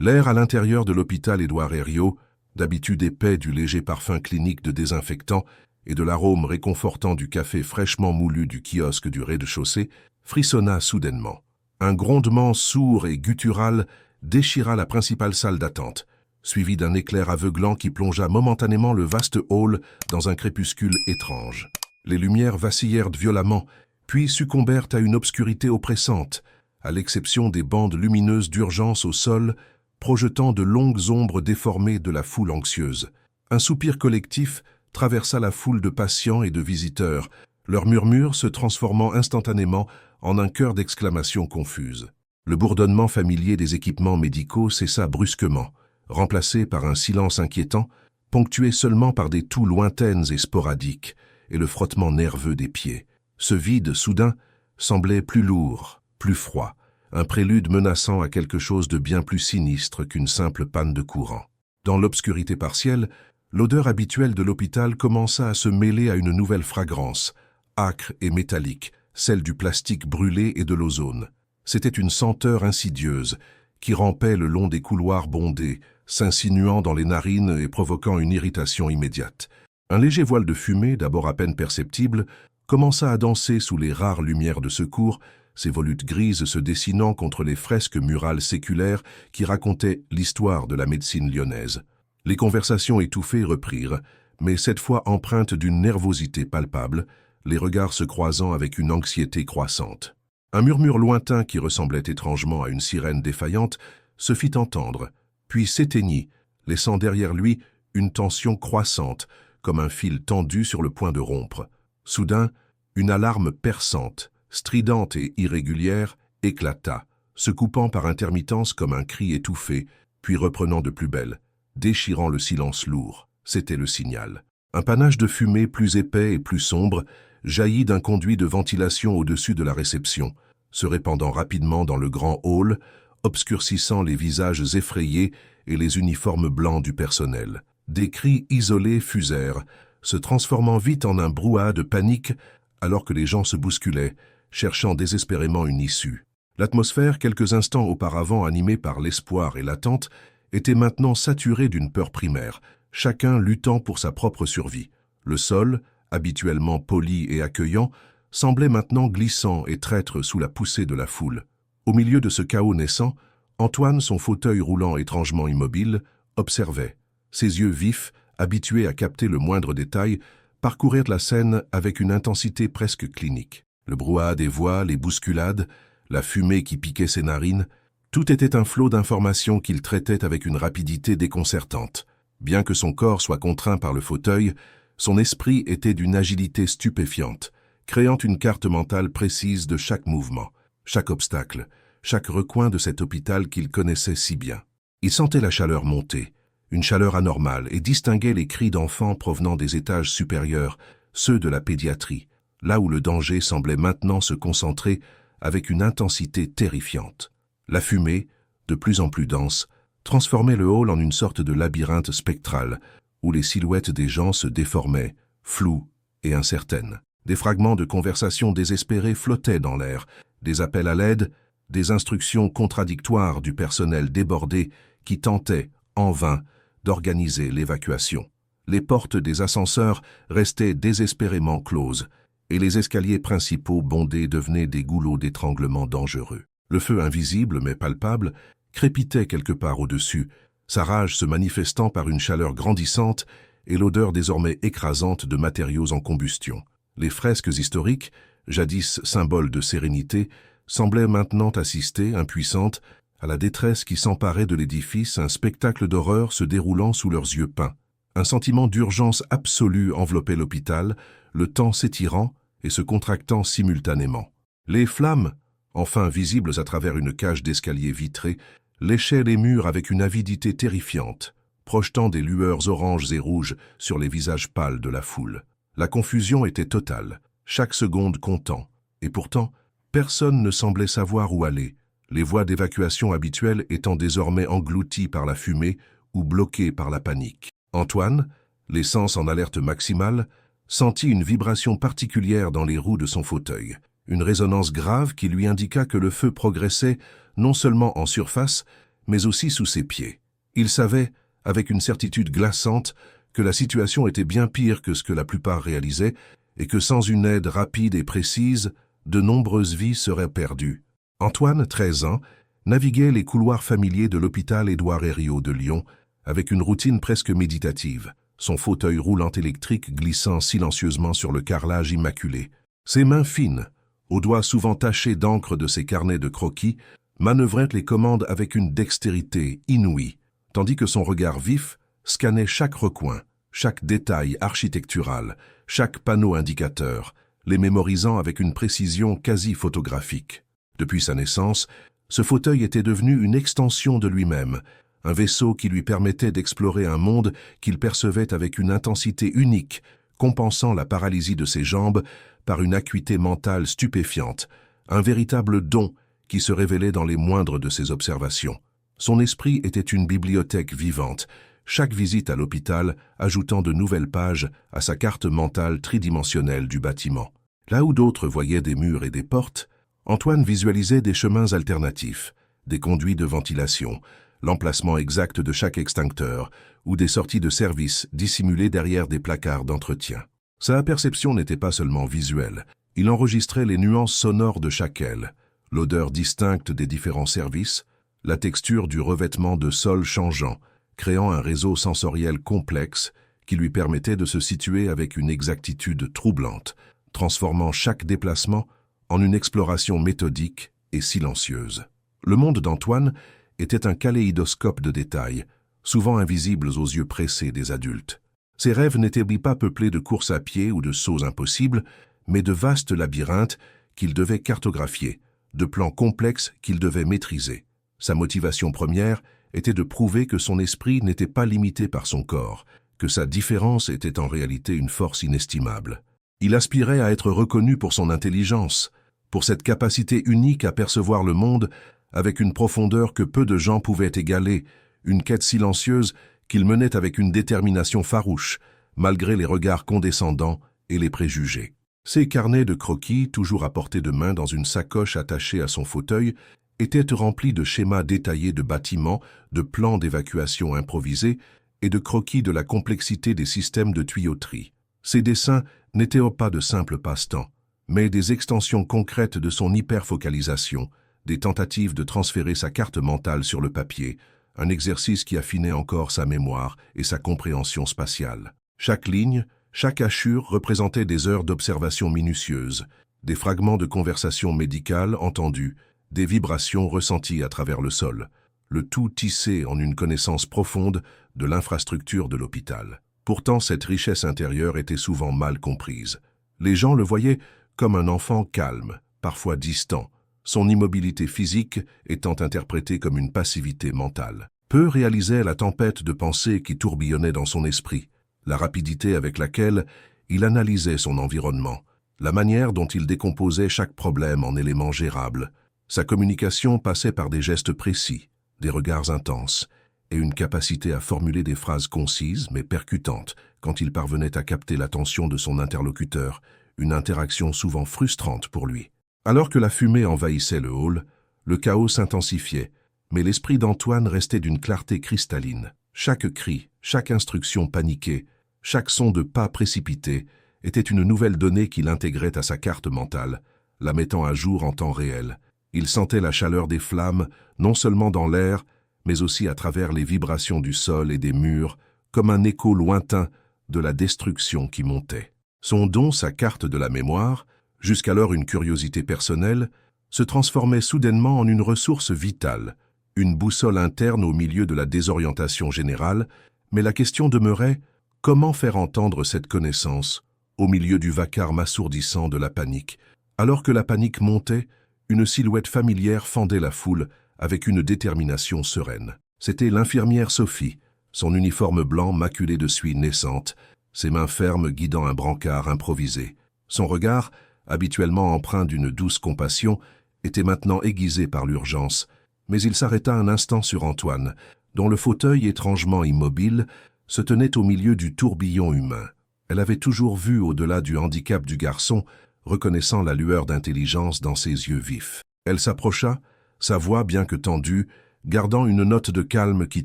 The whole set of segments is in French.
L'air à l'intérieur de l'hôpital Édouard Herriot, d'habitude épais du léger parfum clinique de désinfectant et de l'arôme réconfortant du café fraîchement moulu du kiosque du rez-de-chaussée, frissonna soudainement. Un grondement sourd et guttural déchira la principale salle d'attente, suivi d'un éclair aveuglant qui plongea momentanément le vaste hall dans un crépuscule étrange. Les lumières vacillèrent violemment, puis succombèrent à une obscurité oppressante, à l'exception des bandes lumineuses d'urgence au sol, projetant de longues ombres déformées de la foule anxieuse. Un soupir collectif traversa la foule de patients et de visiteurs, leurs murmures se transformant instantanément en un chœur d'exclamations confuses. Le bourdonnement familier des équipements médicaux cessa brusquement, remplacé par un silence inquiétant, ponctué seulement par des toux lointaines et sporadiques, et le frottement nerveux des pieds. Ce vide, soudain, semblait plus lourd, plus froid, un prélude menaçant à quelque chose de bien plus sinistre qu'une simple panne de courant. Dans l'obscurité partielle, l'odeur habituelle de l'hôpital commença à se mêler à une nouvelle fragrance, âcre et métallique, celle du plastique brûlé et de l'ozone. C'était une senteur insidieuse qui rampait le long des couloirs bondés, s'insinuant dans les narines et provoquant une irritation immédiate. Un léger voile de fumée, d'abord à peine perceptible, commença à danser sous les rares lumières de secours, ses volutes grises se dessinant contre les fresques murales séculaires qui racontaient l'histoire de la médecine lyonnaise. Les conversations étouffées reprirent, mais cette fois empreintes d'une nervosité palpable, les regards se croisant avec une anxiété croissante. Un murmure lointain qui ressemblait étrangement à une sirène défaillante se fit entendre, puis s'éteignit, laissant derrière lui une tension croissante, comme un fil tendu sur le point de rompre. Soudain, une alarme perçante, stridente et irrégulière, éclata, se coupant par intermittence comme un cri étouffé, puis reprenant de plus belle, déchirant le silence lourd. C'était le signal. Un panache de fumée plus épais et plus sombre jaillit d'un conduit de ventilation au-dessus de la réception, se répandant rapidement dans le grand hall, obscurcissant les visages effrayés et les uniformes blancs du personnel. Des cris isolés fusèrent, se transformant vite en un brouhaha de panique alors que les gens se bousculaient, cherchant désespérément une issue. L'atmosphère, quelques instants auparavant animée par l'espoir et l'attente, était maintenant saturée d'une peur primaire, chacun luttant pour sa propre survie. Le sol, habituellement poli et accueillant, semblait maintenant glissant et traître sous la poussée de la foule. Au milieu de ce chaos naissant, Antoine, son fauteuil roulant étrangement immobile, observait. Ses yeux vifs, habitués à capter le moindre détail, parcourirent la scène avec une intensité presque clinique. Le brouhaha des voix, les bousculades, la fumée qui piquait ses narines, tout était un flot d'informations qu'il traitait avec une rapidité déconcertante. Bien que son corps soit contraint par le fauteuil, son esprit était d'une agilité stupéfiante, créant une carte mentale précise de chaque mouvement, chaque obstacle, chaque recoin de cet hôpital qu'il connaissait si bien. Il sentait la chaleur monter, une chaleur anormale, et distinguait les cris d'enfants provenant des étages supérieurs, ceux de la pédiatrie, là où le danger semblait maintenant se concentrer avec une intensité terrifiante. La fumée, de plus en plus dense, transformait le hall en une sorte de labyrinthe spectral, où les silhouettes des gens se déformaient, floues et incertaines. Des fragments de conversations désespérées flottaient dans l'air, des appels à l'aide, des instructions contradictoires du personnel débordé qui tentait, en vain, d'organiser l'évacuation. Les portes des ascenseurs restaient désespérément closes, et les escaliers principaux bondés devenaient des goulots d'étranglement dangereux. Le feu invisible mais palpable crépitait quelque part au-dessus, sa rage se manifestant par une chaleur grandissante et l'odeur désormais écrasante de matériaux en combustion. Les fresques historiques, jadis symboles de sérénité, semblaient maintenant assister, impuissantes, à la détresse qui s'emparait de l'édifice, un spectacle d'horreur se déroulant sous leurs yeux peints. Un sentiment d'urgence absolue enveloppait l'hôpital, le temps s'étirant et se contractant simultanément. Les flammes, enfin visibles à travers une cage d'escalier vitrée, léchaient les murs avec une avidité terrifiante, projetant des lueurs oranges et rouges sur les visages pâles de la foule. La confusion était totale, chaque seconde comptant, et pourtant, personne ne semblait savoir où aller, les voies d'évacuation habituelles étant désormais englouties par la fumée ou bloquées par la panique. Antoine, les sens en alerte maximale, sentit une vibration particulière dans les roues de son fauteuil, une résonance grave qui lui indiqua que le feu progressait non seulement en surface, mais aussi sous ses pieds. Il savait, avec une certitude glaçante, que la situation était bien pire que ce que la plupart réalisaient et que sans une aide rapide et précise, de nombreuses vies seraient perdues. Antoine, 13 ans, naviguait les couloirs familiers de l'hôpital Édouard Herriot de Lyon avec une routine presque méditative, son fauteuil roulant électrique glissant silencieusement sur le carrelage immaculé. Ses mains fines, aux doigts souvent tachés d'encre de ses carnets de croquis, manœuvraient les commandes avec une dextérité inouïe, tandis que son regard vif scannait chaque recoin, chaque détail architectural, chaque panneau indicateur, les mémorisant avec une précision quasi photographique. Depuis sa naissance, ce fauteuil était devenu une extension de lui-même, un vaisseau qui lui permettait d'explorer un monde qu'il percevait avec une intensité unique, compensant la paralysie de ses jambes par une acuité mentale stupéfiante, un véritable don qui se révélait dans les moindres de ses observations. Son esprit était une bibliothèque vivante, chaque visite à l'hôpital ajoutant de nouvelles pages à sa carte mentale tridimensionnelle du bâtiment. Là où d'autres voyaient des murs et des portes, Antoine visualisait des chemins alternatifs, des conduits de ventilation, l'emplacement exact de chaque extincteur ou des sorties de service dissimulées derrière des placards d'entretien. Sa perception n'était pas seulement visuelle, il enregistrait les nuances sonores de chaque aile, l'odeur distincte des différents services, la texture du revêtement de sol changeant, créant un réseau sensoriel complexe qui lui permettait de se situer avec une exactitude troublante, transformant chaque déplacement en une exploration méthodique et silencieuse. Le monde d'Antoine était un kaléidoscope de détails, souvent invisibles aux yeux pressés des adultes. Ses rêves n'étaient pas peuplés de courses à pied ou de sauts impossibles, mais de vastes labyrinthes qu'il devait cartographier, de plans complexes qu'il devait maîtriser. Sa motivation première était de prouver que son esprit n'était pas limité par son corps, que sa différence était en réalité une force inestimable. Il aspirait à être reconnu pour son intelligence, pour cette capacité unique à percevoir le monde avec une profondeur que peu de gens pouvaient égaler, une quête silencieuse qu'il menait avec une détermination farouche, malgré les regards condescendants et les préjugés. Ses carnets de croquis, toujours à portée de main dans une sacoche attachée à son fauteuil, étaient remplis de schémas détaillés de bâtiments, de plans d'évacuation improvisés et de croquis de la complexité des systèmes de tuyauterie. Ces dessins n'étaient pas de simples passe-temps, mais des extensions concrètes de son hyperfocalisation, des tentatives de transférer sa carte mentale sur le papier, un exercice qui affinait encore sa mémoire et sa compréhension spatiale. Chaque ligne, chaque hachure représentait des heures d'observation minutieuse, des fragments de conversation médicale entendus, des vibrations ressenties à travers le sol, le tout tissé en une connaissance profonde de l'infrastructure de l'hôpital. Pourtant, cette richesse intérieure était souvent mal comprise. Les gens le voyaient comme un enfant calme, parfois distant, son immobilité physique étant interprétée comme une passivité mentale. Peu réalisaient la tempête de pensées qui tourbillonnait dans son esprit, la rapidité avec laquelle il analysait son environnement, la manière dont il décomposait chaque problème en éléments gérables. Sa communication passait par des gestes précis, des regards intenses, et une capacité à formuler des phrases concises mais percutantes quand il parvenait à capter l'attention de son interlocuteur, une interaction souvent frustrante pour lui. Alors que la fumée envahissait le hall, le chaos s'intensifiait, mais l'esprit d'Antoine restait d'une clarté cristalline. Chaque cri, chaque instruction paniquée, chaque son de pas précipité était une nouvelle donnée qu'il intégrait à sa carte mentale, la mettant à jour en temps réel. Il sentait la chaleur des flammes, non seulement dans l'air, mais aussi à travers les vibrations du sol et des murs, comme un écho lointain de la destruction qui montait. Son don, sa carte de la mémoire, jusqu'alors une curiosité personnelle, se transformait soudainement en une ressource vitale, une boussole interne au milieu de la désorientation générale, mais la question demeurait comment faire entendre cette connaissance au milieu du vacarme assourdissant de la panique. Alors que la panique montait, une silhouette familière fendait la foule avec une détermination sereine. C'était l'infirmière Sophie, son uniforme blanc maculé de suie naissante, ses mains fermes guidant un brancard improvisé. Son regard, habituellement empreint d'une douce compassion, était maintenant aiguisé par l'urgence, mais il s'arrêta un instant sur Antoine, dont le fauteuil étrangement immobile se tenait au milieu du tourbillon humain. Elle avait toujours vu au-delà du handicap du garçon, reconnaissant la lueur d'intelligence dans ses yeux vifs. Elle s'approcha, sa voix, bien que tendue, gardant une note de calme qui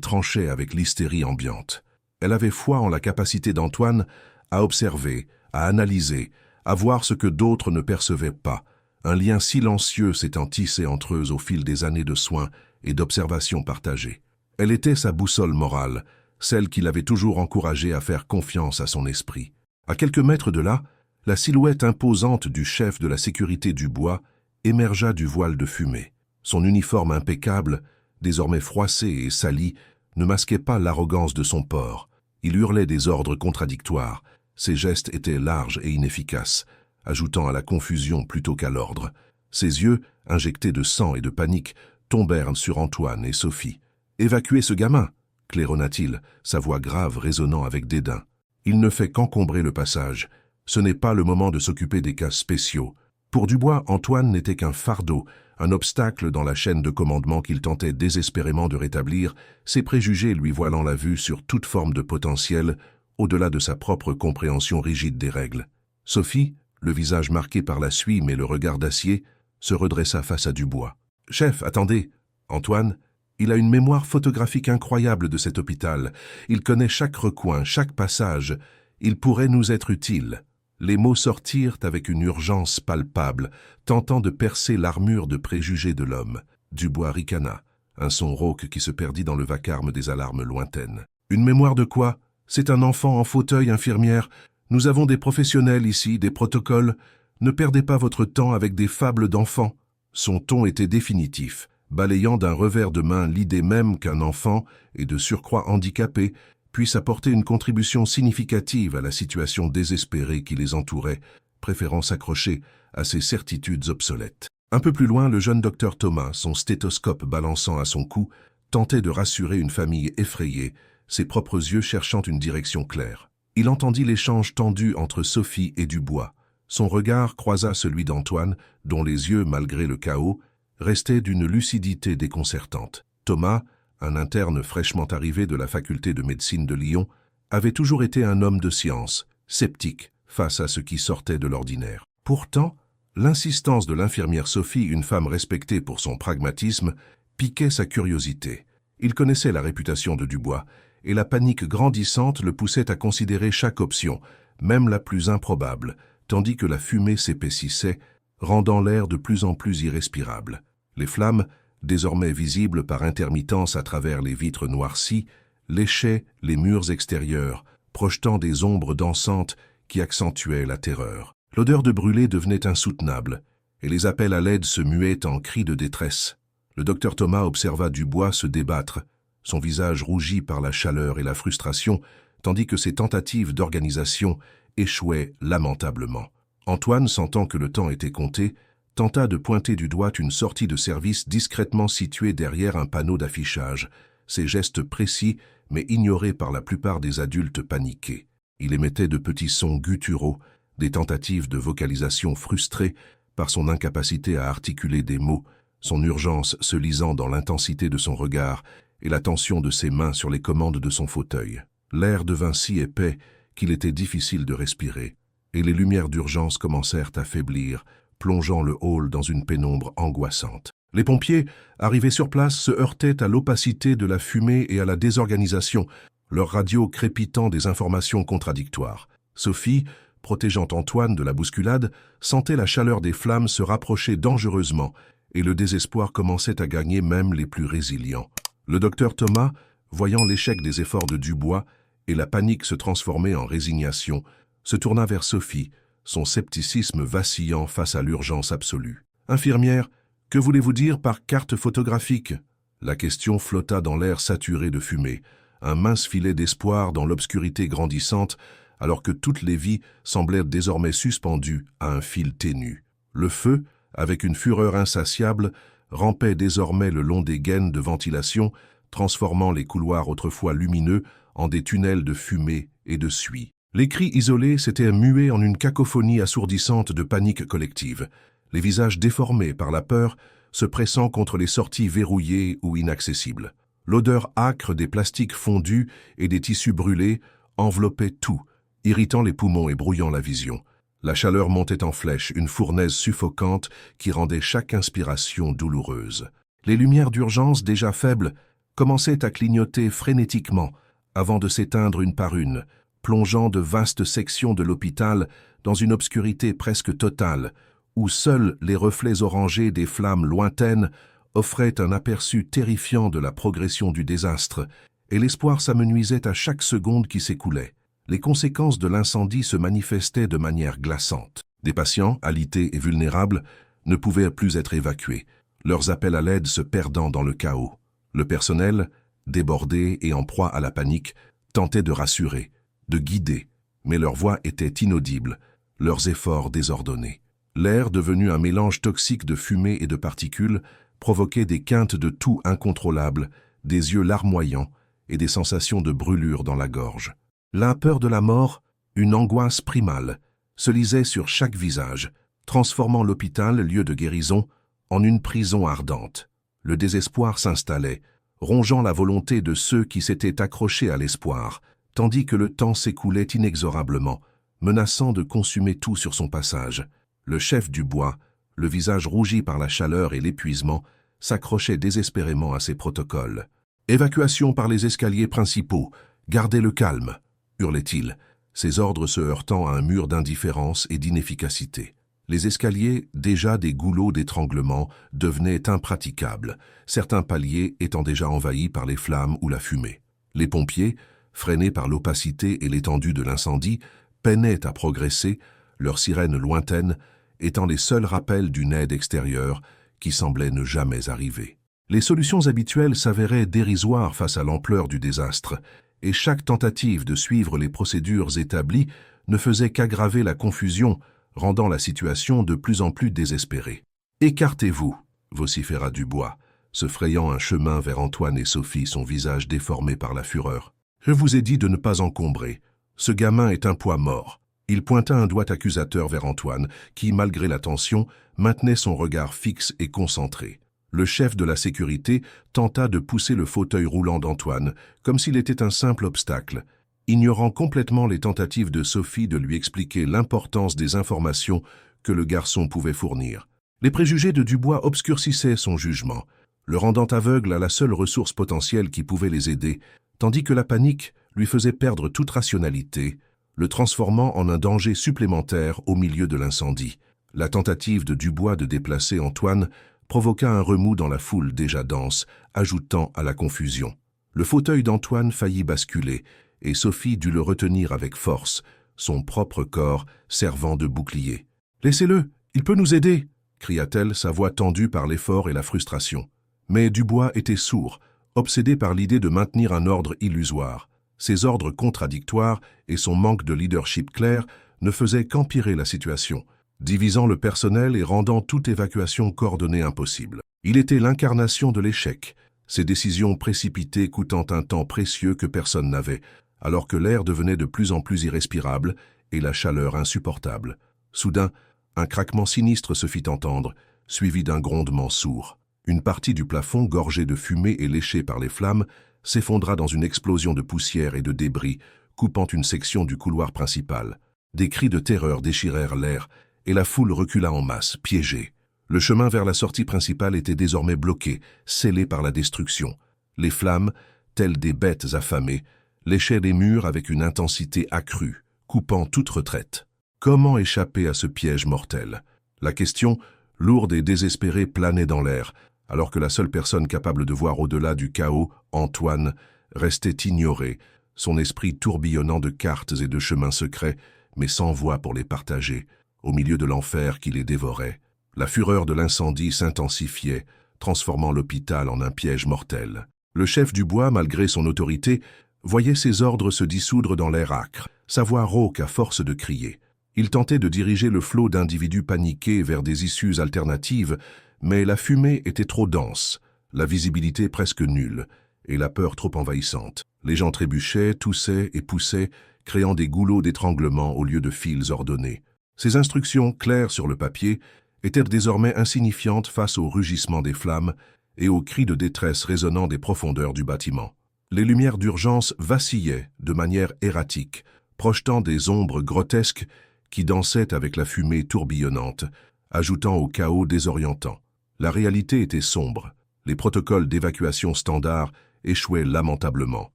tranchait avec l'hystérie ambiante. Elle avait foi en la capacité d'Antoine à observer, à analyser, à voir ce que d'autres ne percevaient pas. Un lien silencieux s'étant tissé entre eux au fil des années de soins et d'observations partagées. Elle était sa boussole morale, celle qui l'avait toujours encouragé à faire confiance à son esprit. À quelques mètres de là, la silhouette imposante du chef de la sécurité du bois émergea du voile de fumée. Son uniforme impeccable, désormais froissé et sali, ne masquait pas l'arrogance de son port. Il hurlait des ordres contradictoires. Ses gestes étaient larges et inefficaces, ajoutant à la confusion plutôt qu'à l'ordre. Ses yeux, injectés de sang et de panique, tombèrent sur Antoine et Sophie. « Évacuez ce gamin !» claironna-t-il, sa voix grave résonnant avec dédain. « Il ne fait qu'encombrer le passage. Ce n'est pas le moment de s'occuper des cas spéciaux. » Pour Dubois, Antoine n'était qu'un fardeau, un obstacle dans la chaîne de commandement qu'il tentait désespérément de rétablir, ses préjugés lui voilant la vue sur toute forme de potentiel, au-delà de sa propre compréhension rigide des règles. Sophie, le visage marqué par la suie mais le regard d'acier, se redressa face à Dubois. « Chef, attendez. Antoine, il a une mémoire photographique incroyable de cet hôpital. Il connaît chaque recoin, chaque passage. Il pourrait nous être utile. » Les mots sortirent avec une urgence palpable, tentant de percer l'armure de préjugés de l'homme. Dubois ricana, un son rauque qui se perdit dans le vacarme des alarmes lointaines. « Une mémoire de quoi? C'est un enfant en fauteuil, infirmière. Nous avons des professionnels ici, des protocoles. Ne perdez pas votre temps avec des fables d'enfants. » Son ton était définitif, balayant d'un revers de main l'idée même qu'un enfant, et de surcroît handicapé, puisse apporter une contribution significative à la situation désespérée qui les entourait, préférant s'accrocher à ces certitudes obsolètes. Un peu plus loin, le jeune docteur Thomas, son stéthoscope balançant à son cou, tentait de rassurer une famille effrayée, ses propres yeux cherchant une direction claire. Il entendit l'échange tendu entre Sophie et Dubois. Son regard croisa celui d'Antoine, dont les yeux, malgré le chaos, restaient d'une lucidité déconcertante. Thomas, un interne fraîchement arrivé de la faculté de médecine de Lyon, avait toujours été un homme de science, sceptique face à ce qui sortait de l'ordinaire. Pourtant, l'insistance de l'infirmière Sophie, une femme respectée pour son pragmatisme, piquait sa curiosité. Il connaissait la réputation de Dubois, et la panique grandissante le poussait à considérer chaque option, même la plus improbable, tandis que la fumée s'épaississait, rendant l'air de plus en plus irrespirable. Les flammes, désormais visibles par intermittence à travers les vitres noircies, léchaient les murs extérieurs, projetant des ombres dansantes qui accentuaient la terreur. L'odeur de brûlé devenait insoutenable, et les appels à l'aide se muaient en cris de détresse. Le docteur Thomas observa Dubois se débattre, son visage rougi par la chaleur et la frustration, tandis que ses tentatives d'organisation échouaient lamentablement. Antoine, sentant que le temps était compté, tenta de pointer du doigt une sortie de service discrètement située derrière un panneau d'affichage, ses gestes précis mais ignorés par la plupart des adultes paniqués. Il émettait de petits sons gutturaux, des tentatives de vocalisation frustrées par son incapacité à articuler des mots, son urgence se lisant dans l'intensité de son regard et la tension de ses mains sur les commandes de son fauteuil. L'air devint si épais qu'il était difficile de respirer, et les lumières d'urgence commencèrent à faiblir, plongeant le hall dans une pénombre angoissante. Les pompiers, arrivés sur place, se heurtaient à l'opacité de la fumée et à la désorganisation, leur radio crépitant des informations contradictoires. Sophie, protégeant Antoine de la bousculade, sentait la chaleur des flammes se rapprocher dangereusement, et le désespoir commençait à gagner même les plus résilients. Le docteur Thomas, voyant l'échec des efforts de Dubois et la panique se transformer en résignation, se tourna vers Sophie, son scepticisme vacillant face à l'urgence absolue. « Infirmière, que voulez-vous dire par carte photographique ?» La question flotta dans l'air saturé de fumée, un mince filet d'espoir dans l'obscurité grandissante, alors que toutes les vies semblaient désormais suspendues à un fil ténu. Le feu, avec une fureur insatiable, rampait désormais le long des gaines de ventilation, transformant les couloirs autrefois lumineux en des tunnels de fumée et de suie. Les cris isolés s'étaient mués en une cacophonie assourdissante de panique collective, les visages déformés par la peur se pressant contre les sorties verrouillées ou inaccessibles. L'odeur âcre des plastiques fondus et des tissus brûlés enveloppait tout, irritant les poumons et brouillant la vision. La chaleur montait en flèche, une fournaise suffocante qui rendait chaque inspiration douloureuse. Les lumières d'urgence, déjà faibles, commençaient à clignoter frénétiquement avant de s'éteindre une par une, plongeant de vastes sections de l'hôpital dans une obscurité presque totale, où seuls les reflets orangés des flammes lointaines offraient un aperçu terrifiant de la progression du désastre, et l'espoir s'amenuisait à chaque seconde qui s'écoulait. Les conséquences de l'incendie se manifestaient de manière glaçante. Des patients, alités et vulnérables, ne pouvaient plus être évacués, leurs appels à l'aide se perdant dans le chaos. Le personnel, débordé et en proie à la panique, tentait de rassurer, de guider, mais leurs voix étaient inaudibles, leurs efforts désordonnés. L'air, devenu un mélange toxique de fumée et de particules, provoquait des quintes de toux incontrôlables, des yeux larmoyants et des sensations de brûlure dans la gorge. La peur de la mort, une angoisse primale, se lisait sur chaque visage, transformant l'hôpital, lieu de guérison, en une prison ardente. Le désespoir s'installait, rongeant la volonté de ceux qui s'étaient accrochés à l'espoir, tandis que le temps s'écoulait inexorablement, menaçant de consumer tout sur son passage. Le chef du bois, le visage rougi par la chaleur et l'épuisement, s'accrochait désespérément à ses protocoles. « Évacuation par les escaliers principaux, gardez le calme !» hurlait-il, ses ordres se heurtant à un mur d'indifférence et d'inefficacité. Les escaliers, déjà des goulots d'étranglement, devenaient impraticables, certains paliers étant déjà envahis par les flammes ou la fumée. Les pompiers, freinés par l'opacité et l'étendue de l'incendie, peinaient à progresser, leurs sirènes lointaines étant les seuls rappels d'une aide extérieure qui semblait ne jamais arriver. Les solutions habituelles s'avéraient dérisoires face à l'ampleur du désastre, et chaque tentative de suivre les procédures établies ne faisait qu'aggraver la confusion, rendant la situation de plus en plus désespérée. « Écartez-vous » vociféra Dubois, se frayant un chemin vers Antoine et Sophie, son visage déformé par la fureur. « Je vous ai dit de ne pas encombrer. Ce gamin est un poids mort. » Il pointa un doigt accusateur vers Antoine, qui, malgré la tension, maintenait son regard fixe et concentré. Le chef de la sécurité tenta de pousser le fauteuil roulant d'Antoine, comme s'il était un simple obstacle, ignorant complètement les tentatives de Sophie de lui expliquer l'importance des informations que le garçon pouvait fournir. Les préjugés de Dubois obscurcissaient son jugement, le rendant aveugle à la seule ressource potentielle qui pouvait les aider, tandis que la panique lui faisait perdre toute rationalité, le transformant en un danger supplémentaire au milieu de l'incendie. La tentative de Dubois de déplacer Antoine provoqua un remous dans la foule déjà dense, ajoutant à la confusion. Le fauteuil d'Antoine faillit basculer, et Sophie dut le retenir avec force, son propre corps servant de bouclier. « Laissez-le, il peut nous aider !» cria-t-elle, sa voix tendue par l'effort et la frustration. Mais Dubois était sourd, obsédé par l'idée de maintenir un ordre illusoire. Ses ordres contradictoires et son manque de leadership clair ne faisaient qu'empirer la situation, divisant le personnel et rendant toute évacuation coordonnée impossible. Il était l'incarnation de l'échec, ses décisions précipitées coûtant un temps précieux que personne n'avait, alors que l'air devenait de plus en plus irrespirable et la chaleur insupportable. Soudain, un craquement sinistre se fit entendre, suivi d'un grondement sourd. Une partie du plafond, gorgée de fumée et léchée par les flammes, s'effondra dans une explosion de poussière et de débris, coupant une section du couloir principal. Des cris de terreur déchirèrent l'air, et la foule recula en masse, piégée. Le chemin vers la sortie principale était désormais bloqué, scellé par la destruction. Les flammes, telles des bêtes affamées, léchaient les murs avec une intensité accrue, coupant toute retraite. Comment échapper à ce piège mortel? La question, lourde et désespérée, planait dans l'air, alors que la seule personne capable de voir au-delà du chaos, Antoine, restait ignorée, son esprit tourbillonnant de cartes et de chemins secrets, mais sans voie pour les partager, au milieu de l'enfer qui les dévorait. La fureur de l'incendie s'intensifiait, transformant l'hôpital en un piège mortel. Le chef du bois, malgré son autorité, voyait ses ordres se dissoudre dans l'air âcre, sa voix rauque à force de crier. Il tentait de diriger le flot d'individus paniqués vers des issues alternatives, mais la fumée était trop dense, la visibilité presque nulle, et la peur trop envahissante. Les gens trébuchaient, toussaient et poussaient, créant des goulots d'étranglement au lieu de fils ordonnés. Ces instructions, claires sur le papier, étaient désormais insignifiantes face au rugissement des flammes et aux cris de détresse résonnant des profondeurs du bâtiment. Les lumières d'urgence vacillaient de manière erratique, projetant des ombres grotesques qui dansaient avec la fumée tourbillonnante, ajoutant au chaos désorientant. La réalité était sombre. Les protocoles d'évacuation standards échouaient lamentablement,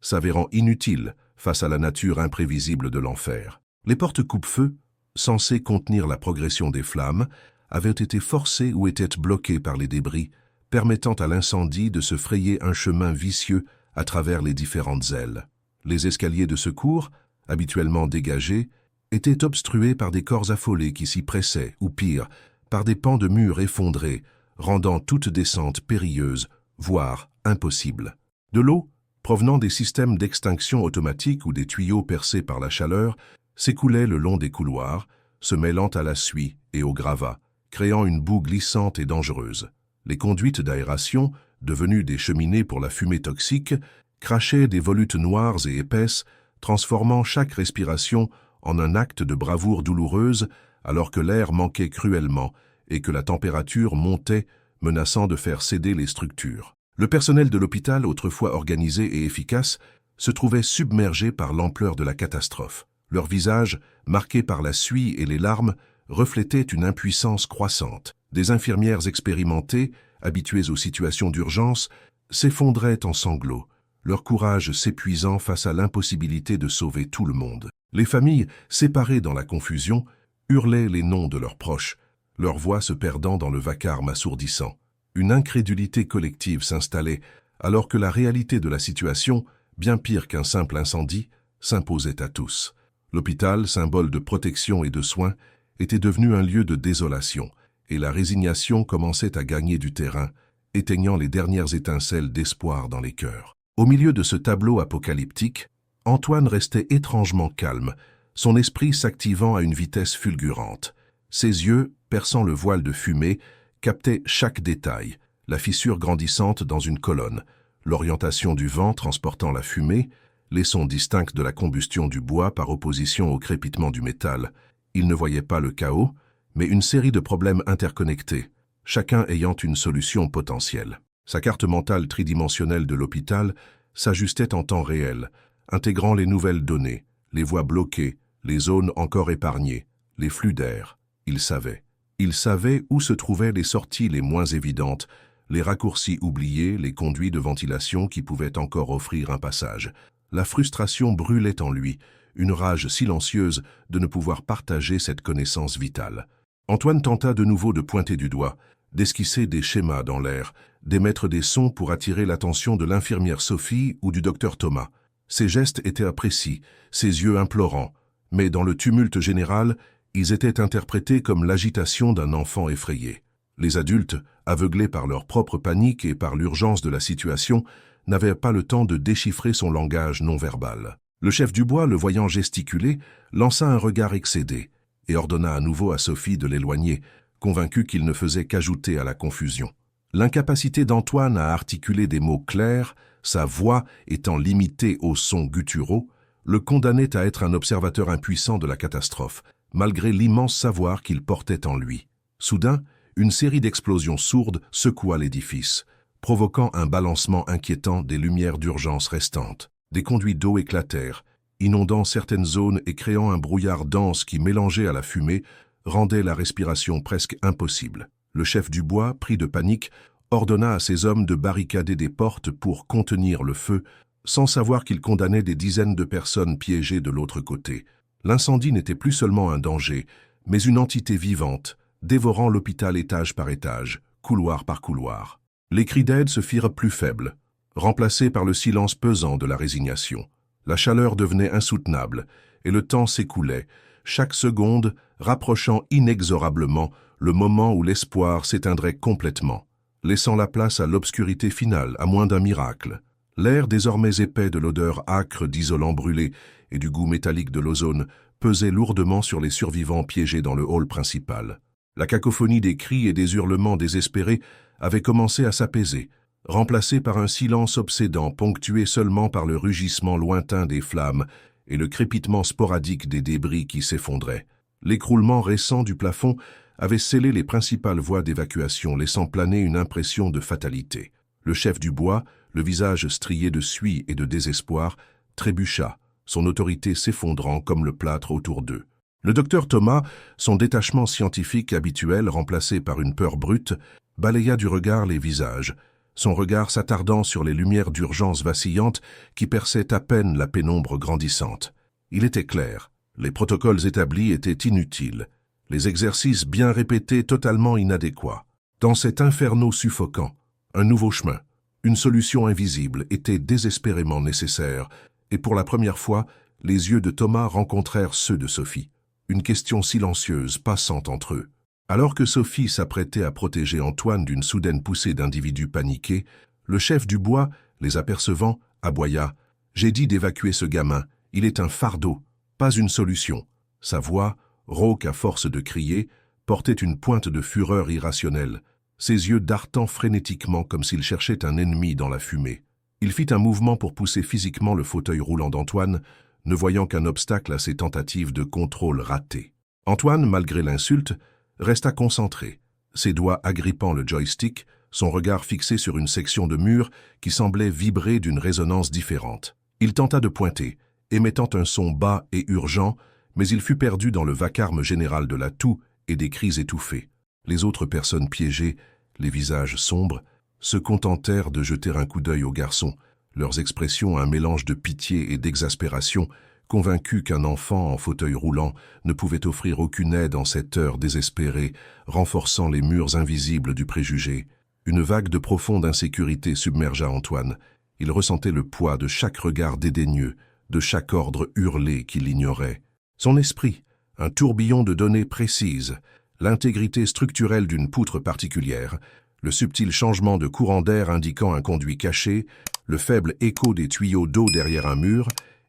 s'avérant inutiles face à la nature imprévisible de l'enfer. Les portes coupe-feu, censées contenir la progression des flammes, avaient été forcées ou étaient bloquées par les débris, permettant à l'incendie de se frayer un chemin vicieux à travers les différentes ailes. Les escaliers de secours, habituellement dégagés, étaient obstrués par des corps affolés qui s'y pressaient, ou pire, par des pans de murs effondrés, rendant toute descente périlleuse, voire impossible. De l'eau, provenant des systèmes d'extinction automatique ou des tuyaux percés par la chaleur, s'écoulait le long des couloirs, se mêlant à la suie et au gravat, créant une boue glissante et dangereuse. Les conduites d'aération, devenues des cheminées pour la fumée toxique, crachaient des volutes noires et épaisses, transformant chaque respiration en un acte de bravoure douloureuse, alors que l'air manquait cruellement et que la température montait, menaçant de faire céder les structures. Le personnel de l'hôpital, autrefois organisé et efficace, se trouvait submergé par l'ampleur de la catastrophe. Leurs visages, marqués par la suie et les larmes, reflétaient une impuissance croissante. Des infirmières expérimentées, habituées aux situations d'urgence, s'effondraient en sanglots, leur courage s'épuisant face à l'impossibilité de sauver tout le monde. Les familles, séparées dans la confusion, hurlaient les noms de leurs proches, leurs voix se perdant dans le vacarme assourdissant. Une incrédulité collective s'installait, alors que la réalité de la situation, bien pire qu'un simple incendie, s'imposait à tous. L'hôpital, symbole de protection et de soins, était devenu un lieu de désolation, et la résignation commençait à gagner du terrain, éteignant les dernières étincelles d'espoir dans les cœurs. Au milieu de ce tableau apocalyptique, Antoine restait étrangement calme, son esprit s'activant à une vitesse fulgurante. Ses yeux, perçant le voile de fumée, captaient chaque détail, la fissure grandissante dans une colonne, l'orientation du vent transportant la fumée, les sons distincts de la combustion du bois par opposition au crépitement du métal. Il ne voyait pas le chaos, mais une série de problèmes interconnectés, chacun ayant une solution potentielle. Sa carte mentale tridimensionnelle de l'hôpital s'ajustait en temps réel, intégrant les nouvelles données, les voies bloquées, les zones encore épargnées, les flux d'air. Il savait. Il savait où se trouvaient les sorties les moins évidentes, les raccourcis oubliés, les conduits de ventilation qui pouvaient encore offrir un passage. La frustration brûlait en lui, une rage silencieuse de ne pouvoir partager cette connaissance vitale. Antoine tenta de nouveau de pointer du doigt, d'esquisser des schémas dans l'air, d'émettre des sons pour attirer l'attention de l'infirmière Sophie ou du docteur Thomas. Ses gestes étaient imprécis, ses yeux implorants, mais dans le tumulte général, ils étaient interprétés comme l'agitation d'un enfant effrayé. Les adultes, aveuglés par leur propre panique et par l'urgence de la situation, n'avaient pas le temps de déchiffrer son langage non-verbal. Le chef du bois, le voyant gesticuler, lança un regard excédé et ordonna à nouveau à Sophie de l'éloigner, convaincu qu'il ne faisait qu'ajouter à la confusion. L'incapacité d'Antoine à articuler des mots clairs, sa voix étant limitée aux sons gutturaux, le condamnait à être un observateur impuissant de la catastrophe, malgré l'immense savoir qu'il portait en lui. Soudain, une série d'explosions sourdes secoua l'édifice, provoquant un balancement inquiétant des lumières d'urgence restantes. Des conduits d'eau éclatèrent, inondant certaines zones et créant un brouillard dense qui, mélangé à la fumée, rendait la respiration presque impossible. Le chef du bois, pris de panique, ordonna à ses hommes de barricader des portes pour contenir le feu, sans savoir qu'il condamnait des dizaines de personnes piégées de l'autre côté. L'incendie n'était plus seulement un danger, mais une entité vivante, dévorant l'hôpital étage par étage, couloir par couloir. Les cris d'aide se firent plus faibles, remplacés par le silence pesant de la résignation. La chaleur devenait insoutenable, et le temps s'écoulait, chaque seconde rapprochant inexorablement le moment où l'espoir s'éteindrait complètement, laissant la place à l'obscurité finale, à moins d'un miracle. L'air désormais épais de l'odeur âcre d'isolant brûlé et du goût métallique de l'ozone pesait lourdement sur les survivants piégés dans le hall principal. La cacophonie des cris et des hurlements désespérés avait commencé à s'apaiser, remplacée par un silence obsédant ponctué seulement par le rugissement lointain des flammes et le crépitement sporadique des débris qui s'effondraient. L'écroulement récent du plafond avait scellé les principales voies d'évacuation, laissant planer une impression de fatalité. Le chef du bois, le visage strié de suie et de désespoir, trébucha, son autorité s'effondrant comme le plâtre autour d'eux. Le docteur Thomas, son détachement scientifique habituel remplacé par une peur brute, balaya du regard les visages, son regard s'attardant sur les lumières d'urgence vacillantes qui perçaient à peine la pénombre grandissante. Il était clair, les protocoles établis étaient inutiles, les exercices bien répétés totalement inadéquats. Dans cet inferno suffocant, un nouveau chemin, une solution invisible était désespérément nécessaire, et pour la première fois, les yeux de Thomas rencontrèrent ceux de Sophie, une question silencieuse passant entre eux. Alors que Sophie s'apprêtait à protéger Antoine d'une soudaine poussée d'individus paniqués, le chef du bois, les apercevant, aboya « J'ai dit d'évacuer ce gamin, il est un fardeau, pas une solution. » Sa voix, rauque à force de crier, portait une pointe de fureur irrationnelle, ses yeux dartant frénétiquement comme s'il cherchait un ennemi dans la fumée. Il fit un mouvement pour pousser physiquement le fauteuil roulant d'Antoine, ne voyant qu'un obstacle à ses tentatives de contrôle ratées. Antoine, malgré l'insulte, resta concentré, ses doigts agrippant le joystick, son regard fixé sur une section de mur qui semblait vibrer d'une résonance différente. Il tenta de pointer, émettant un son bas et urgent, mais il fut perdu dans le vacarme général de la toux et des cris étouffés. Les autres personnes piégées, les visages sombres, se contentèrent de jeter un coup d'œil au garçon, leurs expressions un mélange de pitié et d'exaspération, convaincus qu'un enfant en fauteuil roulant ne pouvait offrir aucune aide en cette heure désespérée, renforçant les murs invisibles du préjugé. Une vague de profonde insécurité submergea Antoine. Il ressentait le poids de chaque regard dédaigneux, de chaque ordre hurlé qu'il ignorait. Son esprit, un tourbillon de données précises, l'intégrité structurelle d'une poutre particulière, le subtil changement de courant d'air indiquant un conduit caché, le faible écho des tuyaux d'eau derrière un mur,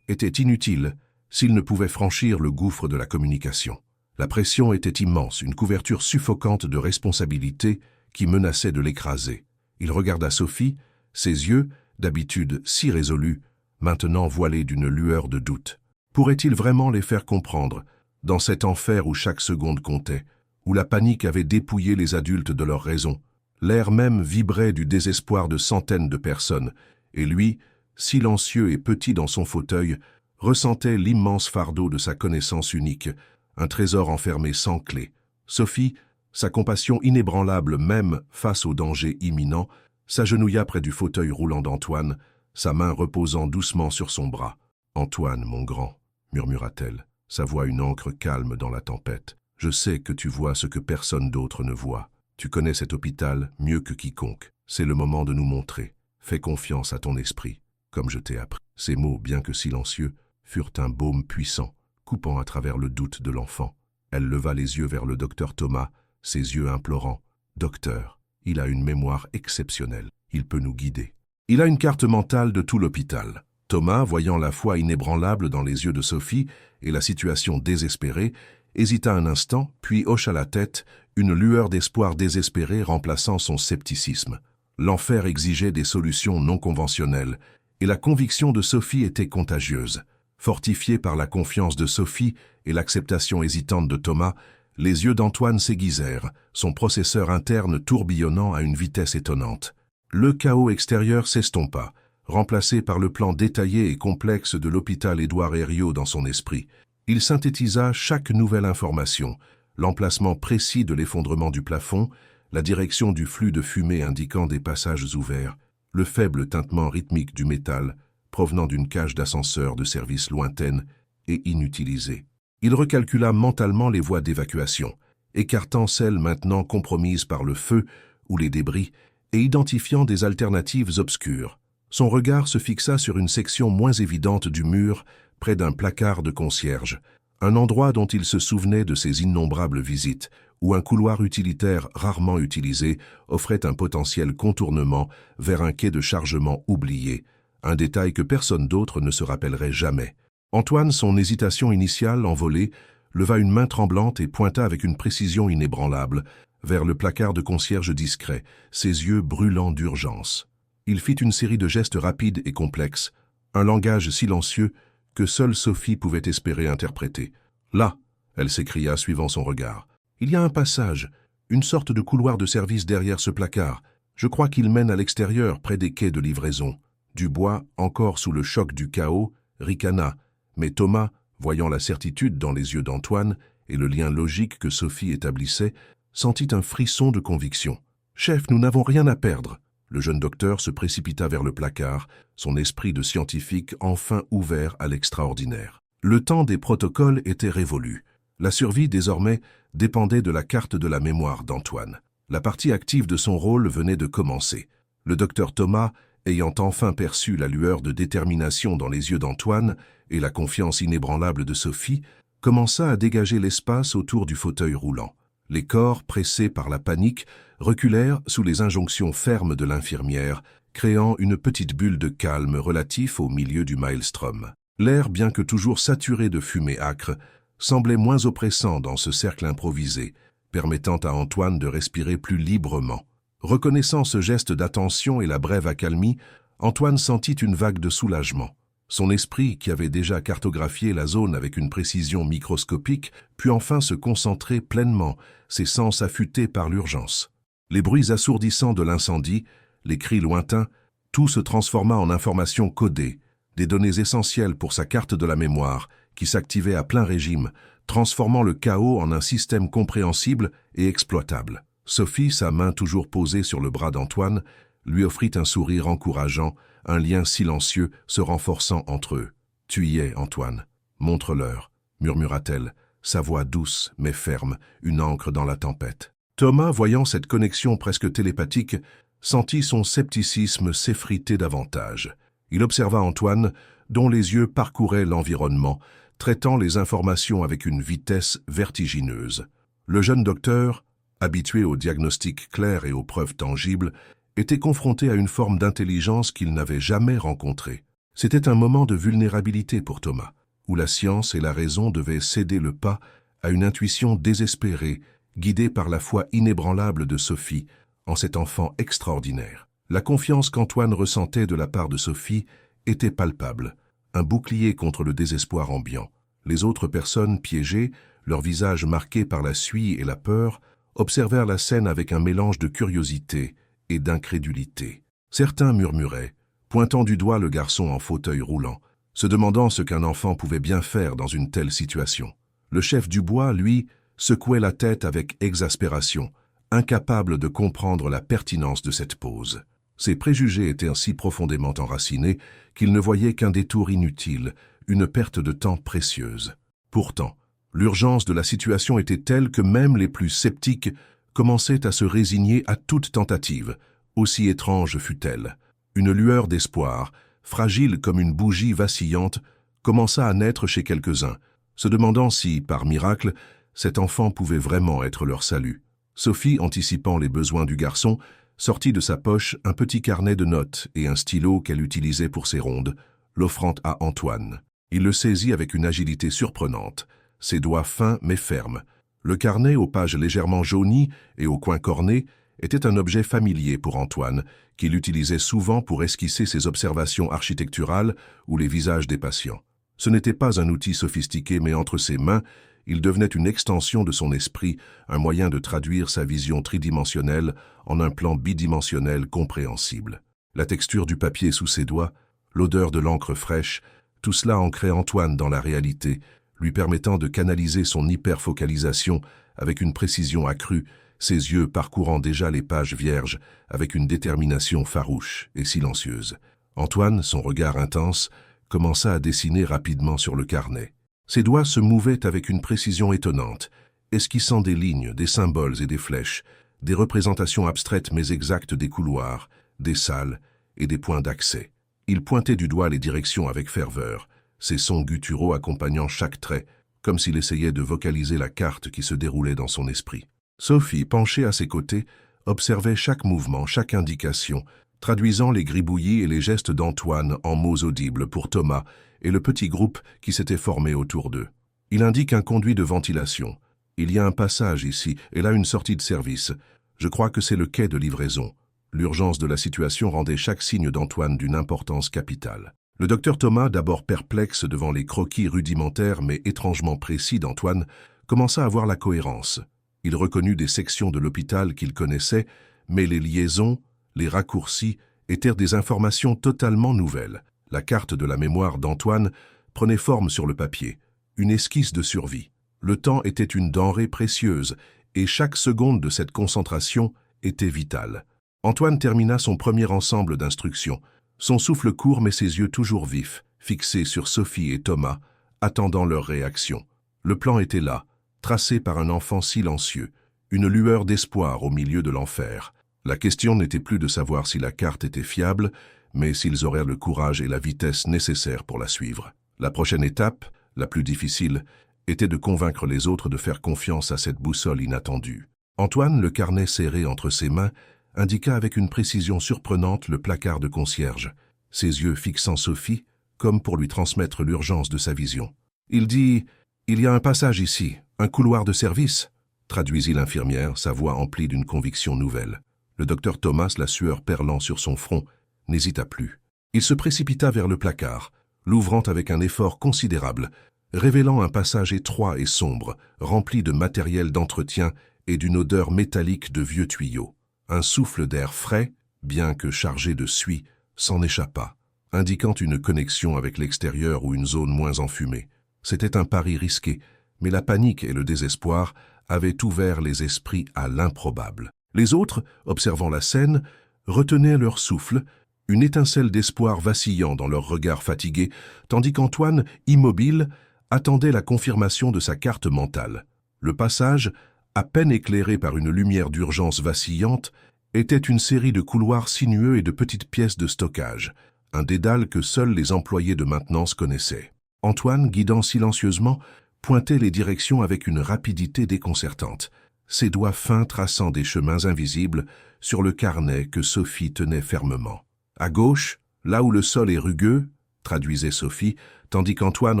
était inutile s'il ne pouvait franchir le gouffre de la communication. La pression était immense, une couverture suffocante de responsabilité qui menaçait de l'écraser. Il regarda Sophie, ses yeux, d'habitude si résolus, maintenant voilés d'une lueur de doute. Pourrait-il vraiment les faire comprendre, dans cet enfer où chaque seconde comptait, où la panique avait dépouillé les adultes de leur raison? L'air même vibrait du désespoir de centaines de personnes, et lui, silencieux et petit dans son fauteuil, ressentait l'immense fardeau de sa connaissance unique, un trésor enfermé sans clé. Sophie, sa compassion inébranlable même face au danger imminent, s'agenouilla près du fauteuil roulant d'Antoine, sa main reposant doucement sur son bras. « Antoine, mon grand », murmura-t-elle, sa voix une encre calme dans la tempête. « Je sais que tu vois ce que personne d'autre ne voit. Tu connais cet hôpital mieux que quiconque. C'est le moment de nous montrer. Fais confiance à ton esprit, comme je t'ai appris. » Ces mots, bien que silencieux, furent un baume puissant, coupant à travers le doute de l'enfant. Elle leva les yeux vers le docteur Thomas, ses yeux implorants. « Docteur, il a une mémoire exceptionnelle. Il peut nous guider. Il a une carte mentale de tout l'hôpital. » Thomas, voyant la foi inébranlable dans les yeux de Sophie et la situation désespérée, hésita un instant, puis hocha la tête, une lueur d'espoir désespéré remplaçant son scepticisme. L'enfer exigeait des solutions non conventionnelles, et la conviction de Sophie était contagieuse. Fortifiée par la confiance de Sophie et l'acceptation hésitante de Thomas, les yeux d'Antoine s'aiguisèrent, son processeur interne tourbillonnant à une vitesse étonnante. Le chaos extérieur s'estompa, remplacé par le plan détaillé et complexe de l'hôpital Édouard Herriot dans son esprit. Il synthétisa chaque nouvelle information, l'emplacement précis de l'effondrement du plafond, la direction du flux de fumée indiquant des passages ouverts, le faible tintement rythmique du métal provenant d'une cage d'ascenseur de service lointaine et inutilisée. Il recalcula mentalement les voies d'évacuation, écartant celles maintenant compromises par le feu ou les débris et identifiant des alternatives obscures. Son regard se fixa sur une section moins évidente du mur, près d'un placard de concierge, un endroit dont il se souvenait de ses innombrables visites, où un couloir utilitaire rarement utilisé offrait un potentiel contournement vers un quai de chargement oublié, un détail que personne d'autre ne se rappellerait jamais. Antoine, son hésitation initiale envolée, leva une main tremblante et pointa avec une précision inébranlable vers le placard de concierge discret, ses yeux brûlants d'urgence. Il fit une série de gestes rapides et complexes, un langage silencieux que seule Sophie pouvait espérer interpréter. « Là !» elle s'écria, suivant son regard. « Il y a un passage, une sorte de couloir de service derrière ce placard. Je crois qu'il mène à l'extérieur, près des quais de livraison. » Dubois, encore sous le choc du chaos, ricana, mais Thomas, voyant la certitude dans les yeux d'Antoine et le lien logique que Sophie établissait, sentit un frisson de conviction. « Chef, nous n'avons rien à perdre. » Le jeune docteur se précipita vers le placard, son esprit de scientifique enfin ouvert à l'extraordinaire. Le temps des protocoles était révolu. La survie, désormais, dépendait de la carte de la mémoire d'Antoine. La partie active de son rôle venait de commencer. Le docteur Thomas, ayant enfin perçu la lueur de détermination dans les yeux d'Antoine et la confiance inébranlable de Sophie, commença à dégager l'espace autour du fauteuil roulant. Les corps, pressés par la panique, reculèrent sous les injonctions fermes de l'infirmière, créant une petite bulle de calme relatif au milieu du maelstrom. L'air, bien que toujours saturé de fumée âcre, semblait moins oppressant dans ce cercle improvisé, permettant à Antoine de respirer plus librement. Reconnaissant ce geste d'attention et la brève accalmie, Antoine sentit une vague de soulagement. Son esprit, qui avait déjà cartographié la zone avec une précision microscopique, put enfin se concentrer pleinement, ses sens affûtés par l'urgence. Les bruits assourdissants de l'incendie, les cris lointains, tout se transforma en informations codées, des données essentielles pour sa carte de la mémoire, qui s'activait à plein régime, transformant le chaos en un système compréhensible et exploitable. Sophie, sa main toujours posée sur le bras d'Antoine, lui offrit un sourire encourageant, un lien silencieux se renforçant entre eux. « Tu y es, Antoine. Montre-leur, » murmura-t-elle, sa voix douce mais ferme, une ancre dans la tempête. Thomas, voyant cette connexion presque télépathique, sentit son scepticisme s'effriter davantage. Il observa Antoine, dont les yeux parcouraient l'environnement, traitant les informations avec une vitesse vertigineuse. Le jeune docteur, habitué aux diagnostics clairs et aux preuves tangibles, était confronté à une forme d'intelligence qu'il n'avait jamais rencontrée. C'était un moment de vulnérabilité pour Thomas, où la science et la raison devaient céder le pas à une intuition désespérée, guidée par la foi inébranlable de Sophie en cet enfant extraordinaire. La confiance qu'Antoine ressentait de la part de Sophie était palpable, un bouclier contre le désespoir ambiant. Les autres personnes piégées, leurs visages marqués par la suie et la peur, observèrent la scène avec un mélange de curiosité et d'incrédulité. Certains murmuraient, pointant du doigt le garçon en fauteuil roulant, se demandant ce qu'un enfant pouvait bien faire dans une telle situation. Le chef du bois, lui, secouait la tête avec exaspération, incapable de comprendre la pertinence de cette pause. Ses préjugés étaient ainsi profondément enracinés qu'il ne voyait qu'un détour inutile, une perte de temps précieuse. Pourtant, l'urgence de la situation était telle que même les plus sceptiques commençaient à se résigner à toute tentative, aussi étrange fût-elle. Une lueur d'espoir, fragile comme une bougie vacillante, commença à naître chez quelques-uns, se demandant si, par miracle, cet enfant pouvait vraiment être leur salut. Sophie, anticipant les besoins du garçon, sortit de sa poche un petit carnet de notes et un stylo qu'elle utilisait pour ses rondes, l'offrant à Antoine. Il le saisit avec une agilité surprenante, ses doigts fins mais fermes. Le carnet, aux pages légèrement jaunies et aux coins cornés, était un objet familier pour Antoine, qu'il utilisait souvent pour esquisser ses observations architecturales ou les visages des patients. Ce n'était pas un outil sophistiqué, mais entre ses mains, il devenait une extension de son esprit, un moyen de traduire sa vision tridimensionnelle en un plan bidimensionnel compréhensible. La texture du papier sous ses doigts, l'odeur de l'encre fraîche, tout cela ancrait Antoine dans la réalité, lui permettant de canaliser son hyperfocalisation avec une précision accrue, ses yeux parcourant déjà les pages vierges avec une détermination farouche et silencieuse. Antoine, son regard intense, commença à dessiner rapidement sur le carnet. Ses doigts se mouvaient avec une précision étonnante, esquissant des lignes, des symboles et des flèches, des représentations abstraites mais exactes des couloirs, des salles et des points d'accès. Il pointait du doigt les directions avec ferveur, ses sons gutturaux accompagnant chaque trait, comme s'il essayait de vocaliser la carte qui se déroulait dans son esprit. Sophie, penchée à ses côtés, observait chaque mouvement, chaque indication, traduisant les gribouillis et les gestes d'Antoine en mots audibles pour Thomas et le petit groupe qui s'était formé autour d'eux. Il indique un conduit de ventilation. Il y a un passage ici, et là une sortie de service. Je crois que c'est le quai de livraison. L'urgence de la situation rendait chaque signe d'Antoine d'une importance capitale. Le docteur Thomas, d'abord perplexe devant les croquis rudimentaires mais étrangement précis d'Antoine, commença à voir la cohérence. Il reconnut des sections de l'hôpital qu'il connaissait, mais les liaisons, les raccourcis, étaient des informations totalement nouvelles. La carte de la mémoire d'Antoine prenait forme sur le papier, une esquisse de survie. Le temps était une denrée précieuse, et chaque seconde de cette concentration était vitale. Antoine termina son premier ensemble d'instructions, son souffle court mais ses yeux toujours vifs, fixés sur Sophie et Thomas, attendant leur réaction. Le plan était là, tracé par un enfant silencieux, une lueur d'espoir au milieu de l'enfer. La question n'était plus de savoir si la carte était fiable, mais s'ils auraient le courage et la vitesse nécessaires pour la suivre. La prochaine étape, la plus difficile, était de convaincre les autres de faire confiance à cette boussole inattendue. Antoine, le carnet serré entre ses mains, indiqua avec une précision surprenante le placard de concierge, ses yeux fixant Sophie, comme pour lui transmettre l'urgence de sa vision. Il dit « Il y a un passage ici, un couloir de service », traduisit l'infirmière, sa voix emplie d'une conviction nouvelle. Le docteur Thomas, la sueur perlant sur son front, n'hésita plus. Il se précipita vers le placard, l'ouvrant avec un effort considérable, révélant un passage étroit et sombre, rempli de matériel d'entretien et d'une odeur métallique de vieux tuyaux. Un souffle d'air frais, bien que chargé de suie, s'en échappa, indiquant une connexion avec l'extérieur ou une zone moins enfumée. C'était un pari risqué, mais la panique et le désespoir avaient ouvert les esprits à l'improbable. Les autres, observant la scène, retenaient leur souffle, une étincelle d'espoir vacillant dans leur regard fatigué, tandis qu'Antoine, immobile, attendait la confirmation de sa carte mentale. Le passage, à peine éclairé par une lumière d'urgence vacillante, était une série de couloirs sinueux et de petites pièces de stockage, un dédale que seuls les employés de maintenance connaissaient. Antoine, guidant silencieusement, pointait les directions avec une rapidité déconcertante, ses doigts fins traçant des chemins invisibles sur le carnet que Sophie tenait fermement. À gauche, là où le sol est rugueux, traduisait Sophie, tandis qu'Antoine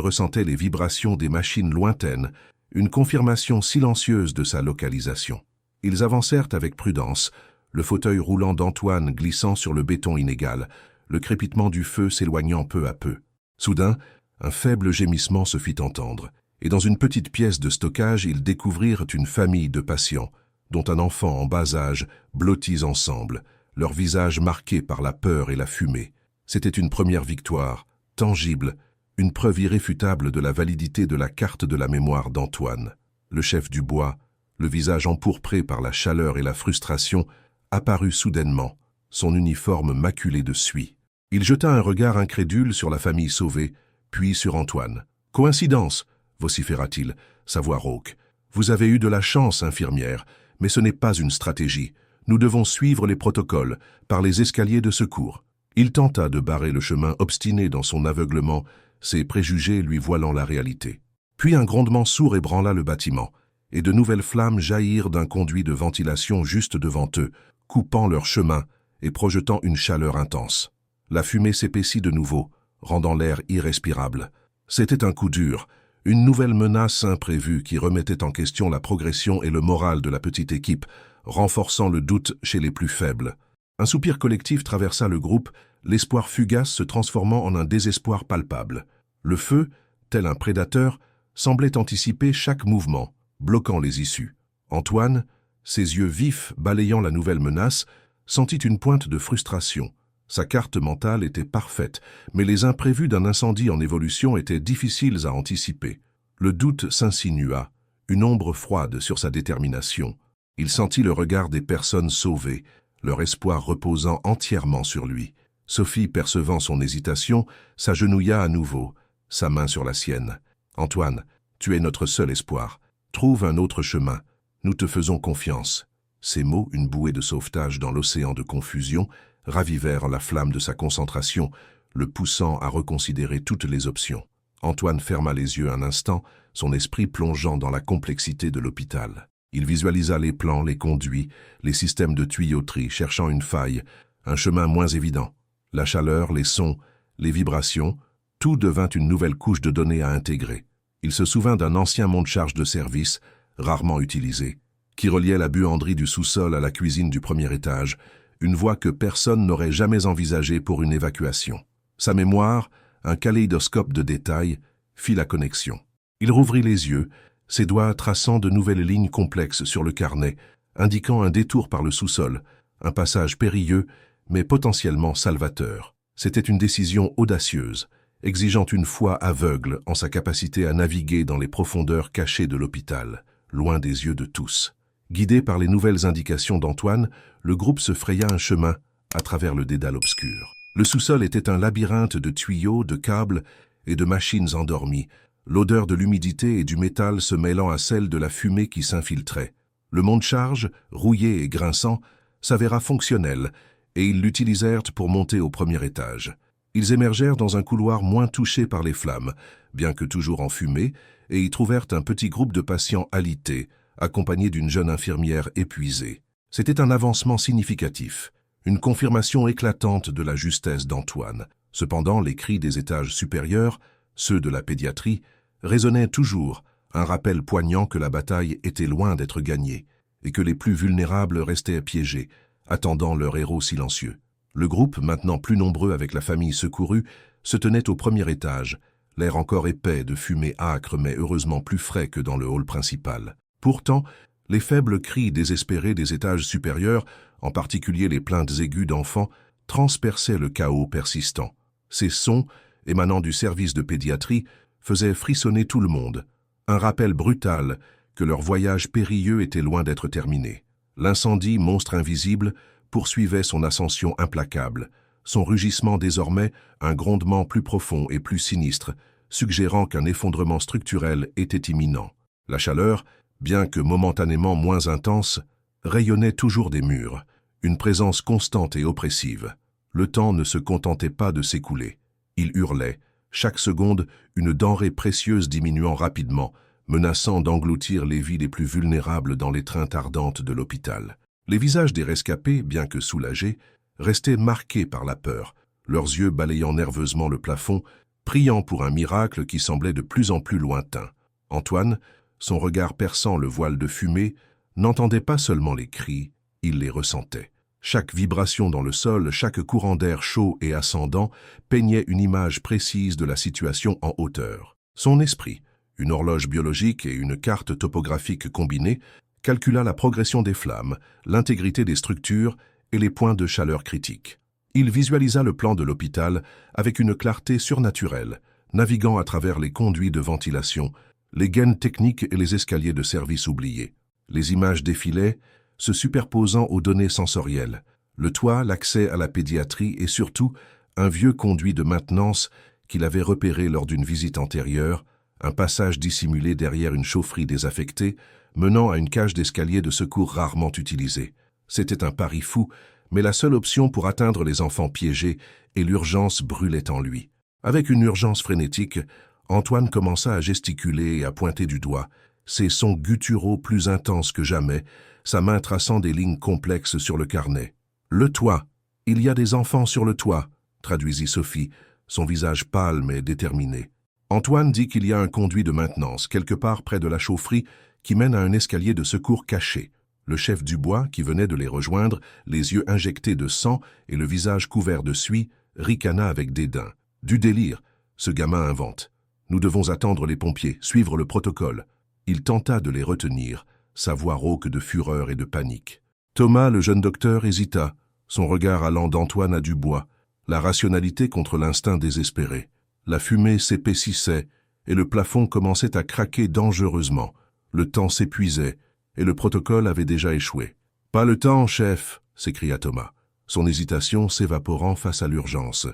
ressentait les vibrations des machines lointaines, une confirmation silencieuse de sa localisation. Ils avancèrent avec prudence, le fauteuil roulant d'Antoine glissant sur le béton inégal, le crépitement du feu s'éloignant peu à peu. Soudain, un faible gémissement se fit entendre, et dans une petite pièce de stockage, ils découvrirent une famille de patients, dont un enfant en bas âge, blottis ensemble, leurs visages marqués par la peur et la fumée. C'était une première victoire, tangible, une preuve irréfutable de la validité de la carte de la mémoire d'Antoine. Le chef du bois, le visage empourpré par la chaleur et la frustration, apparut soudainement, son uniforme maculé de suie. Il jeta un regard incrédule sur la famille sauvée, puis sur Antoine. « Coïncidence !» vociféra-t-il, sa voix rauque. « Vous avez eu de la chance, infirmière, mais ce n'est pas une stratégie. Nous devons suivre les protocoles, par les escaliers de secours. » Il tenta de barrer le chemin obstiné dans son aveuglement, ses préjugés lui voilant la réalité. Puis un grondement sourd ébranla le bâtiment, et de nouvelles flammes jaillirent d'un conduit de ventilation juste devant eux, coupant leur chemin et projetant une chaleur intense. La fumée s'épaissit de nouveau, rendant l'air irrespirable. C'était un coup dur, une nouvelle menace imprévue qui remettait en question la progression et le moral de la petite équipe, renforçant le doute chez les plus faibles. Un soupir collectif traversa le groupe, l'espoir fugace se transformant en un désespoir palpable. Le feu, tel un prédateur, semblait anticiper chaque mouvement, bloquant les issues. Antoine, ses yeux vifs balayant la nouvelle menace, sentit une pointe de frustration. Sa carte mentale était parfaite, mais les imprévus d'un incendie en évolution étaient difficiles à anticiper. Le doute s'insinua, une ombre froide sur sa détermination. Il sentit le regard des personnes sauvées, leur espoir reposant entièrement sur lui. Sophie, percevant son hésitation, s'agenouilla à nouveau, sa main sur la sienne. « Antoine, tu es notre seul espoir. Trouve un autre chemin. Nous te faisons confiance. » Ces mots, une bouée de sauvetage dans l'océan de confusion, ravivèrent la flamme de sa concentration, le poussant à reconsidérer toutes les options. Antoine ferma les yeux un instant, son esprit plongeant dans la complexité de l'hôpital. Il visualisa les plans, les conduits, les systèmes de tuyauterie, cherchant une faille, un chemin moins évident. La chaleur, les sons, les vibrations, tout devint une nouvelle couche de données à intégrer. Il se souvint d'un ancien monte-charge de service, rarement utilisé, qui reliait la buanderie du sous-sol à la cuisine du premier étage, une voie que personne n'aurait jamais envisagée pour une évacuation. Sa mémoire, un kaléidoscope de détails, fit la connexion. Il rouvrit les yeux, ses doigts traçant de nouvelles lignes complexes sur le carnet, indiquant un détour par le sous-sol, un passage périlleux, mais potentiellement salvateur. C'était une décision audacieuse, exigeant une foi aveugle en sa capacité à naviguer dans les profondeurs cachées de l'hôpital, loin des yeux de tous. Guidé par les nouvelles indications d'Antoine, le groupe se fraya un chemin à travers le dédale obscur. Le sous-sol était un labyrinthe de tuyaux, de câbles et de machines endormies, l'odeur de l'humidité et du métal se mêlant à celle de la fumée qui s'infiltrait. Le monte-charge, rouillé et grinçant, s'avéra fonctionnel, et ils l'utilisèrent pour monter au premier étage. Ils émergèrent dans un couloir moins touché par les flammes, bien que toujours enfumé, et y trouvèrent un petit groupe de patients alités, accompagnés d'une jeune infirmière épuisée. C'était un avancement significatif, une confirmation éclatante de la justesse d'Antoine. Cependant, les cris des étages supérieurs, ceux de la pédiatrie, résonnaient toujours, un rappel poignant que la bataille était loin d'être gagnée, et que les plus vulnérables restaient piégés, attendant leur héros silencieux. Le groupe, maintenant plus nombreux avec la famille secourue, se tenait au premier étage, l'air encore épais de fumée âcre mais heureusement plus frais que dans le hall principal. Pourtant, les faibles cris désespérés des étages supérieurs, en particulier les plaintes aiguës d'enfants, transperçaient le chaos persistant. Ces sons, émanant du service de pédiatrie, faisaient frissonner tout le monde, un rappel brutal que leur voyage périlleux était loin d'être terminé. L'incendie, monstre invisible, poursuivait son ascension implacable, son rugissement désormais un grondement plus profond et plus sinistre, suggérant qu'un effondrement structurel était imminent. La chaleur, bien que momentanément moins intense, rayonnait toujours des murs, une présence constante et oppressive. Le temps ne se contentait pas de s'écouler. Il hurlait, chaque seconde une denrée précieuse diminuant rapidement, menaçant d'engloutir les vies les plus vulnérables dans l'étreinte ardente de l'hôpital. Les visages des rescapés, bien que soulagés, restaient marqués par la peur, leurs yeux balayant nerveusement le plafond, priant pour un miracle qui semblait de plus en plus lointain. Antoine, son regard perçant le voile de fumée, n'entendait pas seulement les cris, il les ressentait. Chaque vibration dans le sol, chaque courant d'air chaud et ascendant peignait une image précise de la situation en hauteur. Son esprit, une horloge biologique et une carte topographique combinée, calcula la progression des flammes, l'intégrité des structures et les points de chaleur critiques. Il visualisa le plan de l'hôpital avec une clarté surnaturelle, naviguant à travers les conduits de ventilation, les gaines techniques et les escaliers de service oubliés. Les images défilaient, se superposant aux données sensorielles, le toit, l'accès à la pédiatrie et surtout un vieux conduit de maintenance qu'il avait repéré lors d'une visite antérieure, un passage dissimulé derrière une chaufferie désaffectée, menant à une cage d'escalier de secours rarement utilisée. C'était un pari fou, mais la seule option pour atteindre les enfants piégés, et l'urgence brûlait en lui. Avec une urgence frénétique, Antoine commença à gesticuler et à pointer du doigt, ses sons gutturaux plus intenses que jamais, sa main traçant des lignes complexes sur le carnet. « Le toit. Il y a des enfants sur le toit », traduisit Sophie, son visage pâle mais déterminé. Antoine dit qu'il y a un conduit de maintenance, quelque part près de la chaufferie, qui mène à un escalier de secours caché. Le chef du bois, qui venait de les rejoindre, les yeux injectés de sang et le visage couvert de suie, ricana avec dédain. « Du délire, ce gamin invente. Nous devons attendre les pompiers, suivre le protocole. » Il tenta de les retenir, sa voix rauque de fureur et de panique. Thomas, le jeune docteur, hésita, son regard allant d'Antoine à Dubois, la rationalité contre l'instinct désespéré. La fumée s'épaississait et le plafond commençait à craquer dangereusement. Le temps s'épuisait et le protocole avait déjà échoué. « Pas le temps, chef !» s'écria Thomas, son hésitation s'évaporant face à l'urgence.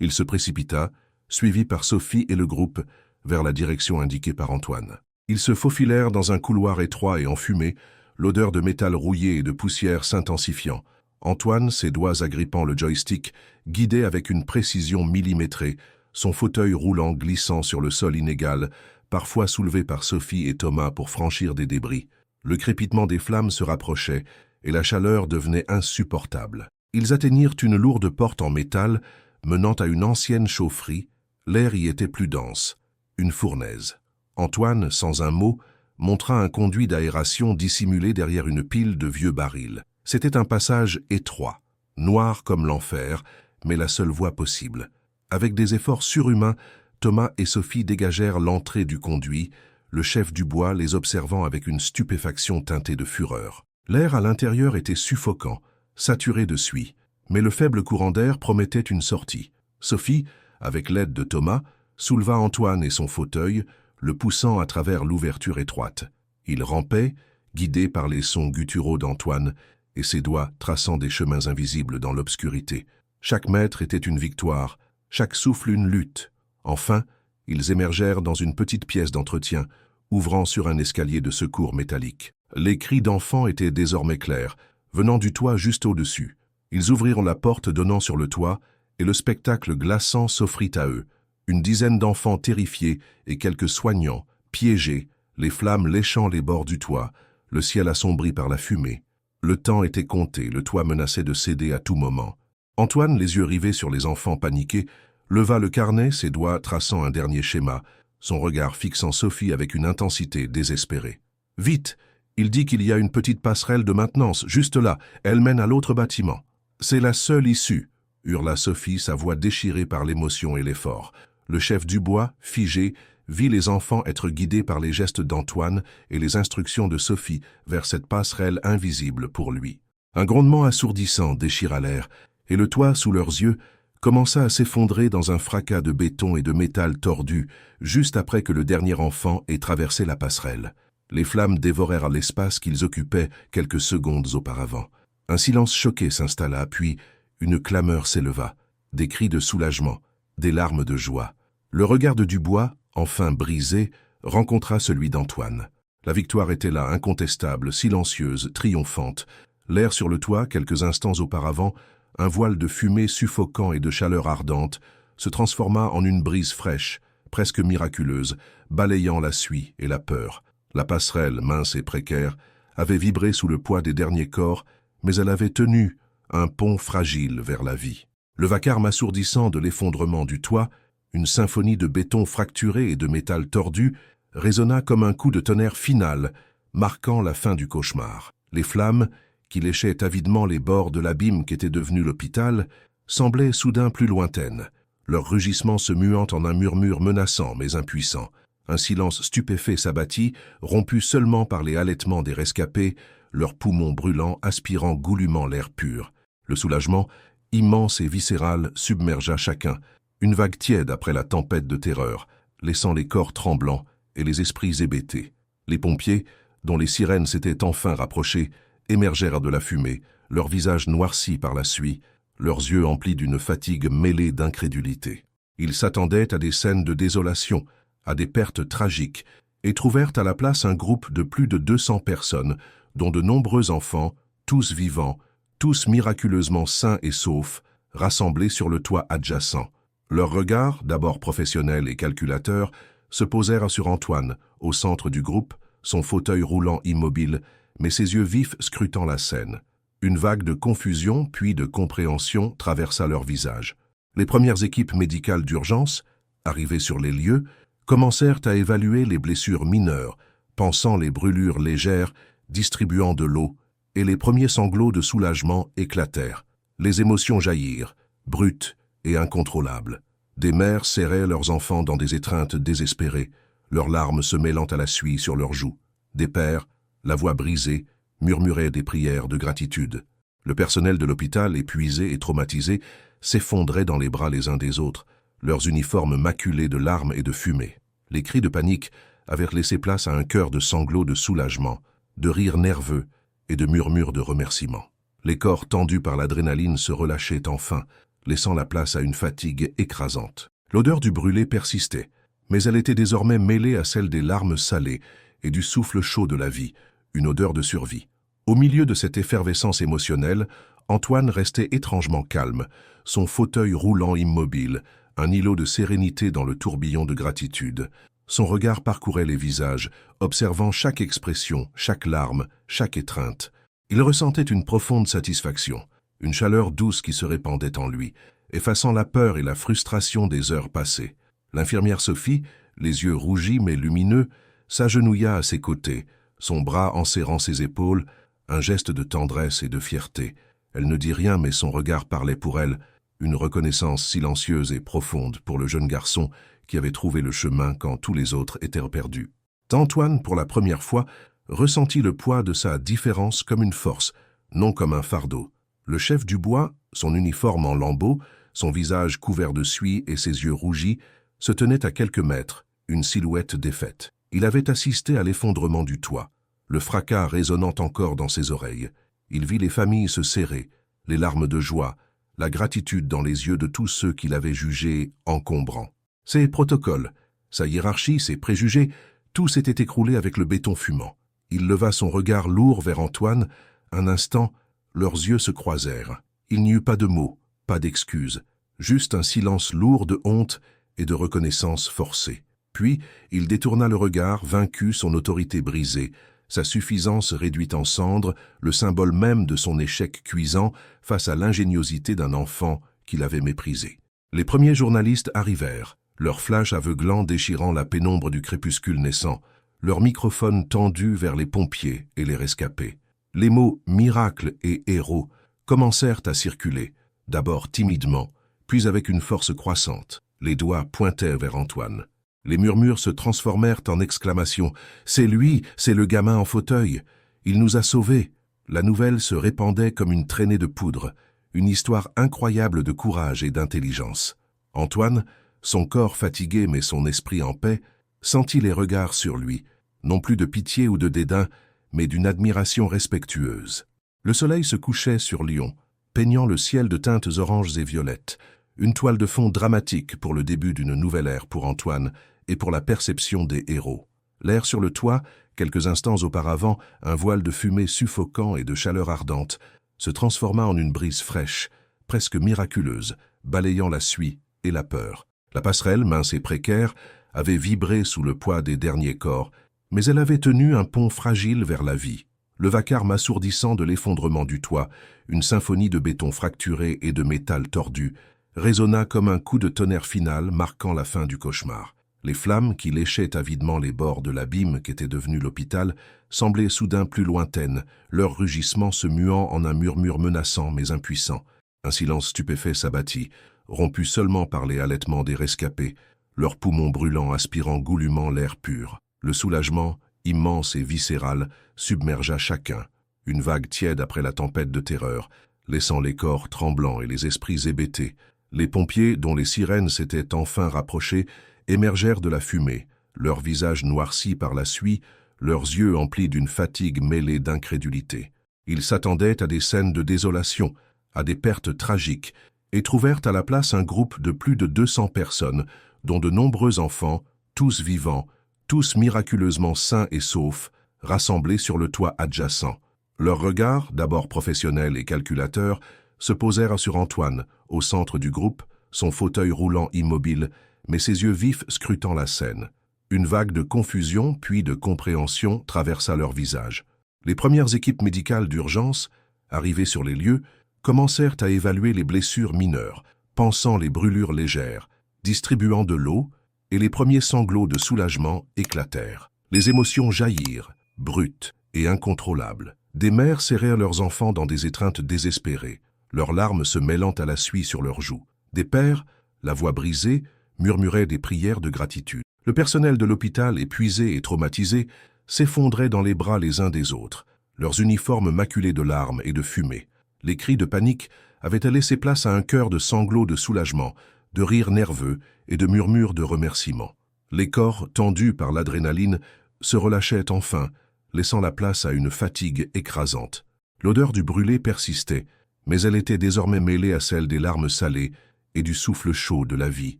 Il se précipita, suivi par Sophie et le groupe, vers la direction indiquée par Antoine. Ils se faufilèrent dans un couloir étroit et enfumé, l'odeur de métal rouillé et de poussière s'intensifiant. Antoine, ses doigts agrippant le joystick, guidait avec une précision millimétrée, son fauteuil roulant glissant sur le sol inégal, parfois soulevé par Sophie et Thomas pour franchir des débris. Le crépitement des flammes se rapprochait et la chaleur devenait insupportable. Ils atteignirent une lourde porte en métal menant à une ancienne chaufferie. L'air y était plus dense, une fournaise. Antoine, sans un mot, montra un conduit d'aération dissimulé derrière une pile de vieux barils. C'était un passage étroit, noir comme l'enfer, mais la seule voie possible. Avec des efforts surhumains, Thomas et Sophie dégagèrent l'entrée du conduit, le chef du bois les observant avec une stupéfaction teintée de fureur. L'air à l'intérieur était suffocant, saturé de suie, mais le faible courant d'air promettait une sortie. Sophie, avec l'aide de Thomas, souleva Antoine et son fauteuil, le poussant à travers l'ouverture étroite. Il rampait, guidée par les sons gutturaux d'Antoine et ses doigts traçant des chemins invisibles dans l'obscurité. Chaque mètre était une victoire, chaque souffle une lutte. Enfin, ils émergèrent dans une petite pièce d'entretien, ouvrant sur un escalier de secours métallique. Les cris d'enfants étaient désormais clairs, venant du toit juste au-dessus. Ils ouvrirent la porte donnant sur le toit, et le spectacle glaçant s'offrit à eux. Une dizaine d'enfants terrifiés et quelques soignants, piégés, les flammes léchant les bords du toit, le ciel assombri par la fumée. Le temps était compté, le toit menaçait de céder à tout moment. Antoine, les yeux rivés sur les enfants paniqués, leva le carnet, ses doigts traçant un dernier schéma, son regard fixant Sophie avec une intensité désespérée. « Vite ! Il dit qu'il y a une petite passerelle de maintenance, juste là, elle mène à l'autre bâtiment. C'est la seule issue !» hurla Sophie, sa voix déchirée par l'émotion et l'effort. Le chef Dubois, figé, vit les enfants être guidés par les gestes d'Antoine et les instructions de Sophie vers cette passerelle invisible pour lui. Un grondement assourdissant déchira l'air, et le toit, sous leurs yeux, commença à s'effondrer dans un fracas de béton et de métal tordu, juste après que le dernier enfant ait traversé la passerelle. Les flammes dévorèrent l'espace qu'ils occupaient quelques secondes auparavant. Un silence choqué s'installa, puis une clameur s'éleva, des cris de soulagement, des larmes de joie. Le regard de Dubois, enfin brisé, rencontra celui d'Antoine. La victoire était là, incontestable, silencieuse, triomphante. L'air sur le toit, quelques instants auparavant, un voile de fumée suffocant et de chaleur ardente, se transforma en une brise fraîche, presque miraculeuse, balayant la suie et la peur. La passerelle, mince et précaire, avait vibré sous le poids des derniers corps, mais elle avait tenu un pont fragile vers la vie. Le vacarme assourdissant de l'effondrement du toit, une symphonie de béton fracturé et de métal tordu, résonna comme un coup de tonnerre final, marquant la fin du cauchemar. Les flammes, qui léchaient avidement les bords de l'abîme qu'était devenu l'hôpital, semblaient soudain plus lointaines, leur rugissement se muant en un murmure menaçant mais impuissant. Un silence stupéfait s'abattit, rompu seulement par les halètements des rescapés, leurs poumons brûlants aspirant goulûment l'air pur. Le soulagement, immense et viscéral, submergea chacun, une vague tiède après la tempête de terreur, laissant les corps tremblants et les esprits hébétés. Les pompiers, dont les sirènes s'étaient enfin rapprochés, émergèrent de la fumée, leurs visages noircis par la suie, leurs yeux emplis d'une fatigue mêlée d'incrédulité. Ils s'attendaient à des scènes de désolation, à des pertes tragiques, et trouvèrent à la place un groupe de plus de 200 personnes, dont de nombreux enfants, tous vivants, tous miraculeusement sains et saufs, rassemblés sur le toit adjacent. Leurs regards, d'abord professionnels et calculateurs, se posèrent sur Antoine, au centre du groupe, son fauteuil roulant immobile, mais ses yeux vifs scrutant la scène. Une vague de confusion puis de compréhension traversa leur visage. Les premières équipes médicales d'urgence, arrivées sur les lieux, commencèrent à évaluer les blessures mineures, pansant les brûlures légères, distribuant de l'eau, et les premiers sanglots de soulagement éclatèrent. Les émotions jaillirent, brutes et incontrôlables. Des mères serraient leurs enfants dans des étreintes désespérées, leurs larmes se mêlant à la suie sur leurs joues. Des pères, la voix brisée, murmuraient des prières de gratitude. Le personnel de l'hôpital, épuisé et traumatisé, s'effondrait dans les bras les uns des autres, leurs uniformes maculés de larmes et de fumée. Les cris de panique avaient laissé place à un chœur de sanglots de soulagement, de rires nerveux et de murmures de remerciements. Les corps tendus par l'adrénaline se relâchaient enfin, laissant la place à une fatigue écrasante. L'odeur du brûlé persistait, mais elle était désormais mêlée à celle des larmes salées et du souffle chaud de la vie, une odeur de survie. Au milieu de cette effervescence émotionnelle, Antoine restait étrangement calme, son fauteuil roulant immobile, un îlot de sérénité dans le tourbillon de gratitude. Son regard parcourait les visages, observant chaque expression, chaque larme, chaque étreinte. Il ressentait une profonde satisfaction, une chaleur douce qui se répandait en lui, effaçant la peur et la frustration des heures passées. L'infirmière Sophie, les yeux rougis mais lumineux, s'agenouilla à ses côtés, son bras enserrant ses épaules, un geste de tendresse et de fierté. Elle ne dit rien, mais son regard parlait pour elle, une reconnaissance silencieuse et profonde pour le jeune garçon qui avait trouvé le chemin quand tous les autres étaient perdus. Antoine, pour la première fois, ressentit le poids de sa différence comme une force, non comme un fardeau. Le chef Dubois, son uniforme en lambeaux, son visage couvert de suie et ses yeux rougis, se tenait à quelques mètres, une silhouette défaite. Il avait assisté à l'effondrement du toit. le fracas résonnant encore dans ses oreilles. Il vit les familles se serrer, les larmes de joie, la gratitude dans les yeux de tous ceux qu'il avait jugés encombrants. Ses protocoles, sa hiérarchie, ses préjugés, tout s'était écroulé avec le béton fumant. Il leva son regard lourd vers Antoine. Un instant, leurs yeux se croisèrent. Il n'y eut pas de mots, pas d'excuses, juste un silence lourd de honte et de reconnaissance forcée. Puis, il détourna le regard, vaincu, son autorité brisée, sa suffisance réduite en cendres, le symbole même de son échec cuisant face à l'ingéniosité d'un enfant qu'il avait méprisé. Les premiers journalistes arrivèrent, leur flash aveuglant déchirant la pénombre du crépuscule naissant, leur microphone tendu vers les pompiers et les rescapés. Les mots « miracle » et « héros » commencèrent à circuler, d'abord timidement, puis avec une force croissante. Les doigts pointaient vers Antoine. Les murmures se transformèrent en exclamations. « C'est lui, c'est le gamin en fauteuil. Il nous a sauvés. » La nouvelle se répandait comme une traînée de poudre, une histoire incroyable de courage et d'intelligence. Antoine, son corps fatigué mais son esprit en paix, sentit les regards sur lui, non plus de pitié ou de dédain, mais d'une admiration respectueuse. Le soleil se couchait sur Lyon, peignant le ciel de teintes oranges et violettes, une toile de fond dramatique pour le début d'une nouvelle ère pour Antoine et pour la perception des héros. L'air sur le toit, quelques instants auparavant, un voile de fumée suffocant et de chaleur ardente, se transforma en une brise fraîche, presque miraculeuse, balayant la suie et la peur. La passerelle, mince et précaire, avait vibré sous le poids des derniers corps, mais elle avait tenu un pont fragile vers la vie. Le vacarme assourdissant de l'effondrement du toit, une symphonie de béton fracturé et de métal tordu, résonna comme un coup de tonnerre final marquant la fin du cauchemar. Les flammes qui léchaient avidement les bords de l'abîme qu'était devenu l'hôpital semblaient soudain plus lointaines, leur rugissement se muant en un murmure menaçant mais impuissant. Un silence stupéfait s'abattit, rompu seulement par les halètements des rescapés, leurs poumons brûlants aspirant goulûment l'air pur. Le soulagement, immense et viscéral, submergea chacun, une vague tiède après la tempête de terreur, laissant les corps tremblants et les esprits hébétés. Les pompiers, dont les sirènes s'étaient enfin rapprochés, émergèrent de la fumée, leurs visages noircis par la suie, leurs yeux emplis d'une fatigue mêlée d'incrédulité. Ils s'attendaient à des scènes de désolation, à des pertes tragiques, et trouvèrent à la place un groupe de plus de 200 personnes, dont de nombreux enfants, tous vivants, tous miraculeusement sains et saufs, rassemblés sur le toit adjacent. Leurs regards, d'abord professionnels et calculateurs, se posèrent sur Antoine, au centre du groupe, son fauteuil roulant immobile, mais ses yeux vifs scrutant la scène. Une vague de confusion puis de compréhension traversa leur visage. Les premières équipes médicales d'urgence, arrivées sur les lieux, commencèrent à évaluer les blessures mineures, pansant les brûlures légères, distribuant de l'eau, et les premiers sanglots de soulagement éclatèrent. Les émotions jaillirent, brutes et incontrôlables. Des mères serrèrent leurs enfants dans des étreintes désespérées, leurs larmes se mêlant à la suie sur leurs joues. Des pères, la voix brisée, murmuraient des prières de gratitude. Le personnel de l'hôpital, épuisé et traumatisé, s'effondrait dans les bras les uns des autres, leurs uniformes maculés de larmes et de fumée. Les cris de panique avaient laissé place à un chœur de sanglots de soulagement, de rires nerveux et de murmures de remerciements. Les corps, tendus par l'adrénaline, se relâchaient enfin, laissant la place à une fatigue écrasante. L'odeur du brûlé persistait, mais elle était désormais mêlée à celle des larmes salées et du souffle chaud de la vie,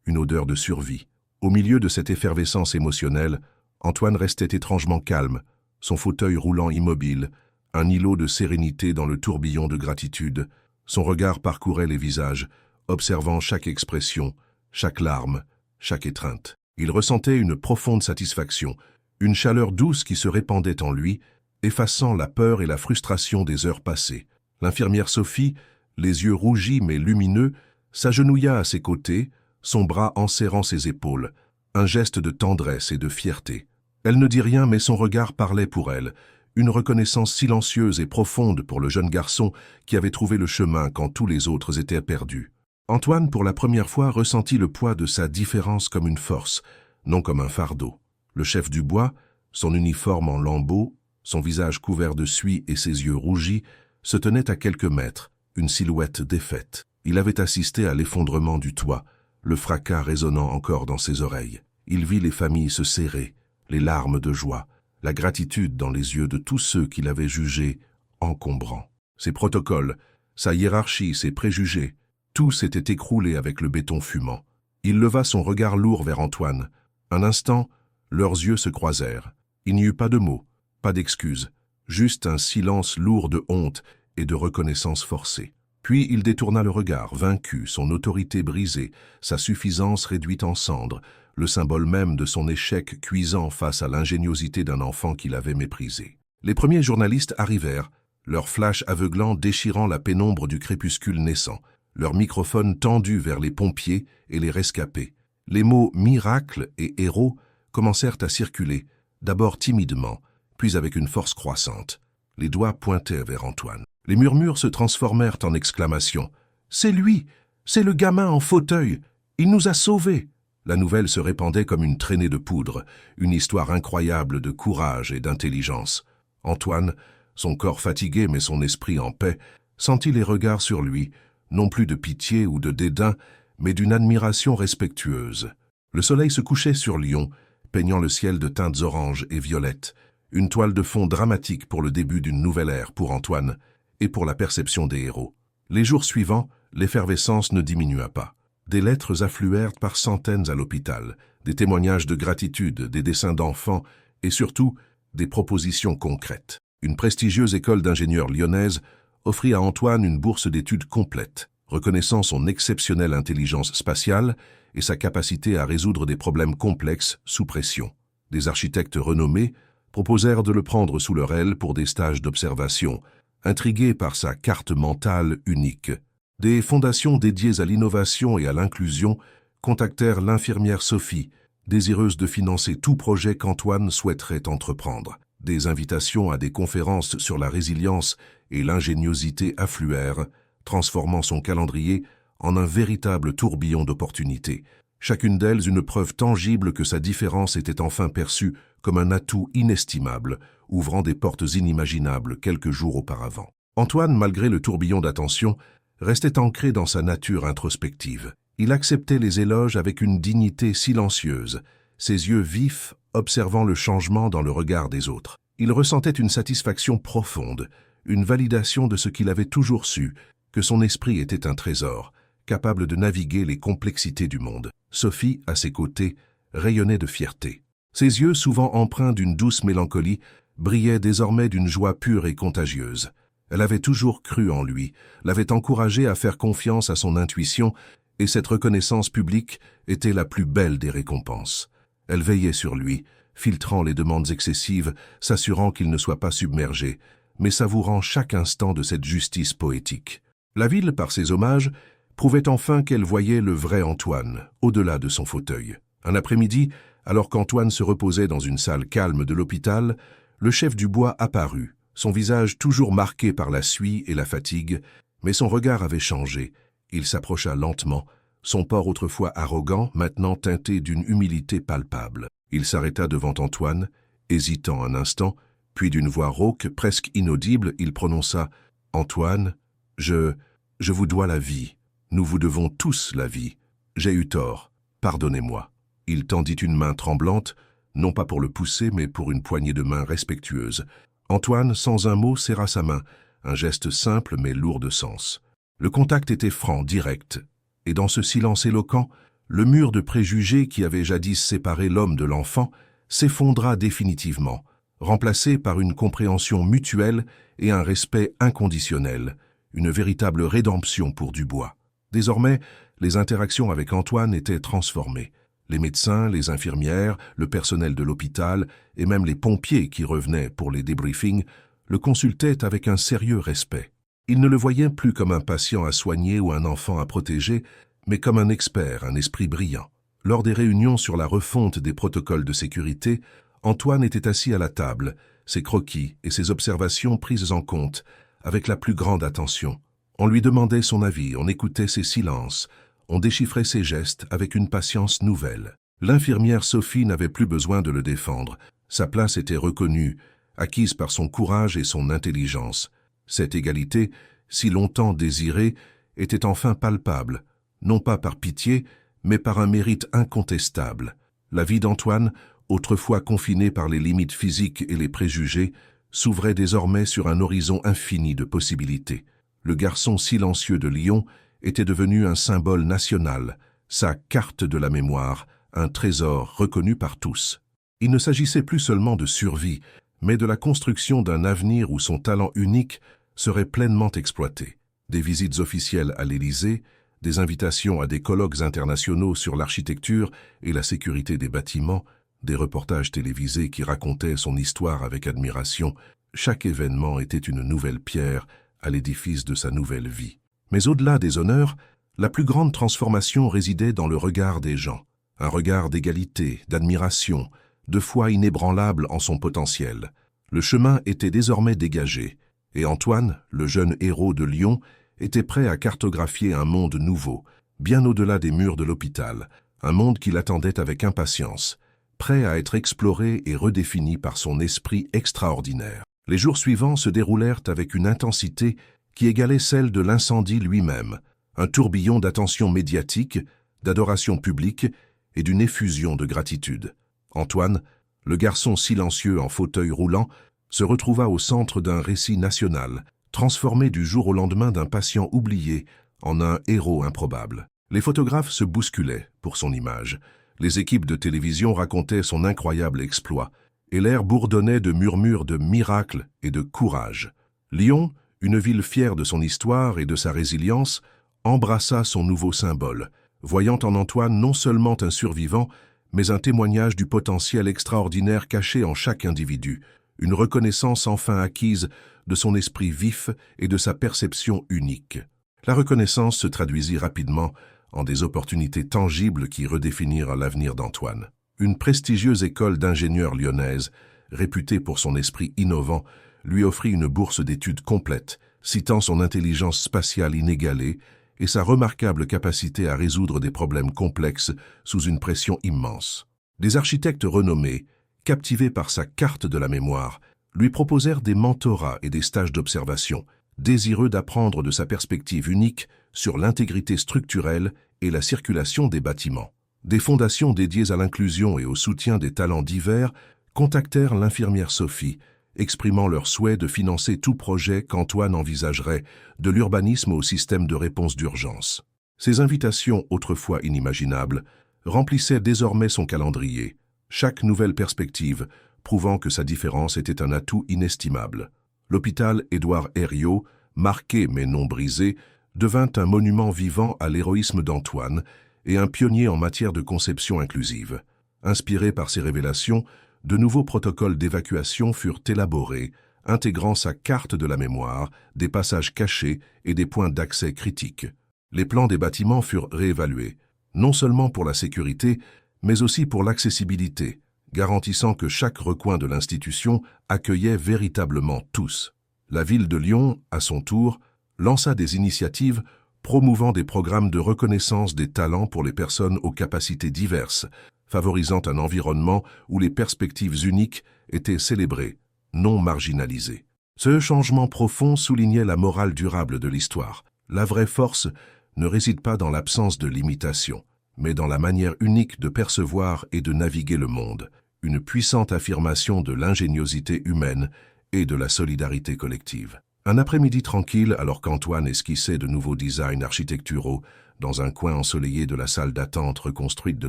une odeur de survie. Au milieu de cette effervescence émotionnelle, Antoine restait étrangement calme, son fauteuil roulant immobile, un îlot de sérénité dans le tourbillon de gratitude. Son regard parcourait les visages, observant chaque expression, chaque larme, chaque étreinte. Il ressentait une profonde satisfaction, une chaleur douce qui se répandait en lui, effaçant la peur et la frustration des heures passées. L'infirmière Sophie, les yeux rougis mais lumineux, s'agenouilla à ses côtés, son bras enserrant ses épaules, un geste de tendresse et de fierté. Elle ne dit rien, mais son regard parlait pour elle, une reconnaissance silencieuse et profonde pour le jeune garçon qui avait trouvé le chemin quand tous les autres étaient perdus. Antoine, pour la première fois, ressentit le poids de sa différence comme une force, non comme un fardeau. Le chef du bois, son uniforme en lambeaux, son visage couvert de suie et ses yeux rougis, se tenait à quelques mètres, une silhouette défaite. Il avait assisté à l'effondrement du toit, le fracas résonnant encore dans ses oreilles. Il vit les familles se serrer, les larmes de joie, la gratitude dans les yeux de tous ceux qui l'avaient jugé encombrant. Ses protocoles, sa hiérarchie, ses préjugés, tout s'était écroulé avec le béton fumant. Il leva son regard lourd vers Antoine. Un instant, leurs yeux se croisèrent. Il n'y eut pas de mots, pas d'excuses, juste un silence lourd de honte et de reconnaissance forcée. Puis il détourna le regard, vaincu, son autorité brisée, sa suffisance réduite en cendres, le symbole même de son échec cuisant face à l'ingéniosité d'un enfant qu'il avait méprisé. Les premiers journalistes arrivèrent, leurs flashs aveuglants déchirant la pénombre du crépuscule naissant, leurs microphones tendus vers les pompiers et les rescapés. Les mots « miracle » et « héros » commencèrent à circuler, d'abord timidement, puis avec une force croissante. Les doigts pointaient vers Antoine. Les murmures se transformèrent en exclamations. « C'est lui! C'est le gamin en fauteuil! Il nous a sauvés !» La nouvelle se répandait comme une traînée de poudre, une histoire incroyable de courage et d'intelligence. Antoine, son corps fatigué mais son esprit en paix, sentit les regards sur lui, non plus de pitié ou de dédain, mais d'une admiration respectueuse. Le soleil se couchait sur Lyon, peignant le ciel de teintes oranges et violettes, une toile de fond dramatique pour le début d'une nouvelle ère pour Antoine et pour la perception des héros. Les jours suivants, l'effervescence ne diminua pas. Des lettres affluèrent par centaines à l'hôpital, des témoignages de gratitude, des dessins d'enfants et surtout des propositions concrètes. Une prestigieuse école d'ingénieurs lyonnaise offrit à Antoine une bourse d'études complète, reconnaissant son exceptionnelle intelligence spatiale et sa capacité à résoudre des problèmes complexes sous pression. Des architectes renommés proposèrent de le prendre sous leur aile pour des stages d'observation, intrigués par sa carte mentale unique. Des fondations dédiées à l'innovation et à l'inclusion contactèrent l'infirmière Sophie, désireuse de financer tout projet qu'Antoine souhaiterait entreprendre. Des invitations à des conférences sur la résilience et l'ingéniosité affluèrent, transformant son calendrier en un véritable tourbillon d'opportunités. Chacune d'elles une preuve tangible que sa différence était enfin perçue comme un atout inestimable, ouvrant des portes inimaginables quelques jours auparavant. Antoine, malgré le tourbillon d'attention, restait ancré dans sa nature introspective. Il acceptait les éloges avec une dignité silencieuse, ses yeux vifs observant le changement dans le regard des autres. Il ressentait une satisfaction profonde, une validation de ce qu'il avait toujours su, que son esprit était un trésor, capable de naviguer les complexités du monde. Sophie, à ses côtés, rayonnait de fierté. Ses yeux, souvent empreints d'une douce mélancolie, brillaient désormais d'une joie pure et contagieuse. Elle avait toujours cru en lui, l'avait encouragé à faire confiance à son intuition, et cette reconnaissance publique était la plus belle des récompenses. Elle veillait sur lui, filtrant les demandes excessives, s'assurant qu'il ne soit pas submergé, mais savourant chaque instant de cette justice poétique. La ville, par ses hommages, prouvait enfin qu'elle voyait le vrai Antoine, au-delà de son fauteuil. Un après-midi, alors qu'Antoine se reposait dans une salle calme de l'hôpital, le chef du bois apparut, son visage toujours marqué par la suie et la fatigue, mais son regard avait changé. Il s'approcha lentement, son port autrefois arrogant, maintenant teinté d'une humilité palpable. Il s'arrêta devant Antoine, hésitant un instant, puis d'une voix rauque, presque inaudible, il prononça « Antoine, je vous dois la vie. Nous vous devons tous la vie. J'ai eu tort. Pardonnez-moi. » Il tendit une main tremblante, non pas pour le pousser, mais pour une poignée de main respectueuse. Antoine, sans un mot, serra sa main, un geste simple mais lourd de sens. Le contact était franc, direct, et dans ce silence éloquent, le mur de préjugés qui avait jadis séparé l'homme de l'enfant s'effondra définitivement, remplacé par une compréhension mutuelle et un respect inconditionnel, une véritable rédemption pour Dubois. Désormais, les interactions avec Antoine étaient transformées. Les médecins, les infirmières, le personnel de l'hôpital et même les pompiers qui revenaient pour les débriefings le consultaient avec un sérieux respect. Ils ne le voyaient plus comme un patient à soigner ou un enfant à protéger, mais comme un expert, un esprit brillant. Lors des réunions sur la refonte des protocoles de sécurité, Antoine était assis à la table, ses croquis et ses observations prises en compte, avec la plus grande attention. On lui demandait son avis, on écoutait ses silences, on déchiffrait ses gestes avec une patience nouvelle. L'infirmière Sophie n'avait plus besoin de le défendre. Sa place était reconnue, acquise par son courage et son intelligence. Cette égalité, si longtemps désirée, était enfin palpable, non pas par pitié, mais par un mérite incontestable. La vie d'Antoine, autrefois confiné par les limites physiques et les préjugés, s'ouvrait désormais sur un horizon infini de possibilités. Le garçon silencieux de Lyon était devenu un symbole national, sa carte de la mémoire, un trésor reconnu par tous. Il ne s'agissait plus seulement de survie, mais de la construction d'un avenir où son talent unique serait pleinement exploité. Des visites officielles à l'Élysée, des invitations à des colloques internationaux sur l'architecture et la sécurité des bâtiments, des reportages télévisés qui racontaient son histoire avec admiration, chaque événement était une nouvelle pierre à l'édifice de sa nouvelle vie. Mais au-delà des honneurs, la plus grande transformation résidait dans le regard des gens. Un regard d'égalité, d'admiration, de foi inébranlable en son potentiel. Le chemin était désormais dégagé, et Antoine, le jeune héros de Lyon, était prêt à cartographier un monde nouveau, bien au-delà des murs de l'hôpital, un monde qui l'attendait avec impatience, prêt à être exploré et redéfini par son esprit extraordinaire. Les jours suivants se déroulèrent avec une intensité qui égalait celle de l'incendie lui-même, un tourbillon d'attention médiatique, d'adoration publique et d'une effusion de gratitude. Antoine, le garçon silencieux en fauteuil roulant, se retrouva au centre d'un récit national, transformé du jour au lendemain d'un patient oublié en un héros improbable. Les photographes se bousculaient pour son image. Les équipes de télévision racontaient son incroyable exploit, et l'air bourdonnait de murmures de miracles et de courage. Lyon, une ville fière de son histoire et de sa résilience, embrassa son nouveau symbole, voyant en Antoine non seulement un survivant, mais un témoignage du potentiel extraordinaire caché en chaque individu, une reconnaissance enfin acquise de son esprit vif et de sa perception unique. La reconnaissance se traduisit rapidement en des opportunités tangibles qui redéfinirent l'avenir d'Antoine. Une prestigieuse école d'ingénieurs lyonnaise, réputée pour son esprit innovant, lui offrit une bourse d'études complète, citant son intelligence spatiale inégalée et sa remarquable capacité à résoudre des problèmes complexes sous une pression immense. Des architectes renommés, captivés par sa carte de la mémoire, lui proposèrent des mentorats et des stages d'observation, désireux d'apprendre de sa perspective unique sur l'intégrité structurelle et la circulation des bâtiments. Des fondations dédiées à l'inclusion et au soutien des talents divers contactèrent l'infirmière Sophie, exprimant leur souhait de financer tout projet qu'Antoine envisagerait, de l'urbanisme au système de réponse d'urgence. Ces invitations, autrefois inimaginables, remplissaient désormais son calendrier, chaque nouvelle perspective prouvant que sa différence était un atout inestimable. L'hôpital Édouard Herriot, marqué mais non brisé, devint un monument vivant à l'héroïsme d'Antoine et un pionnier en matière de conception inclusive. Inspiré par ces révélations, de nouveaux protocoles d'évacuation furent élaborés, intégrant sa carte de la mémoire, des passages cachés et des points d'accès critiques. Les plans des bâtiments furent réévalués, non seulement pour la sécurité, mais aussi pour l'accessibilité, garantissant que chaque recoin de l'institution accueillait véritablement tous. La ville de Lyon, à son tour, lança des initiatives promouvant des programmes de reconnaissance des talents pour les personnes aux capacités diverses, favorisant un environnement où les perspectives uniques étaient célébrées, non marginalisées. Ce changement profond soulignait la morale durable de l'histoire. La vraie force ne réside pas dans l'absence de limitation, mais dans la manière unique de percevoir et de naviguer le monde, une puissante affirmation de l'ingéniosité humaine et de la solidarité collective. Un après-midi tranquille, alors qu'Antoine esquissait de nouveaux designs architecturaux dans un coin ensoleillé de la salle d'attente reconstruite de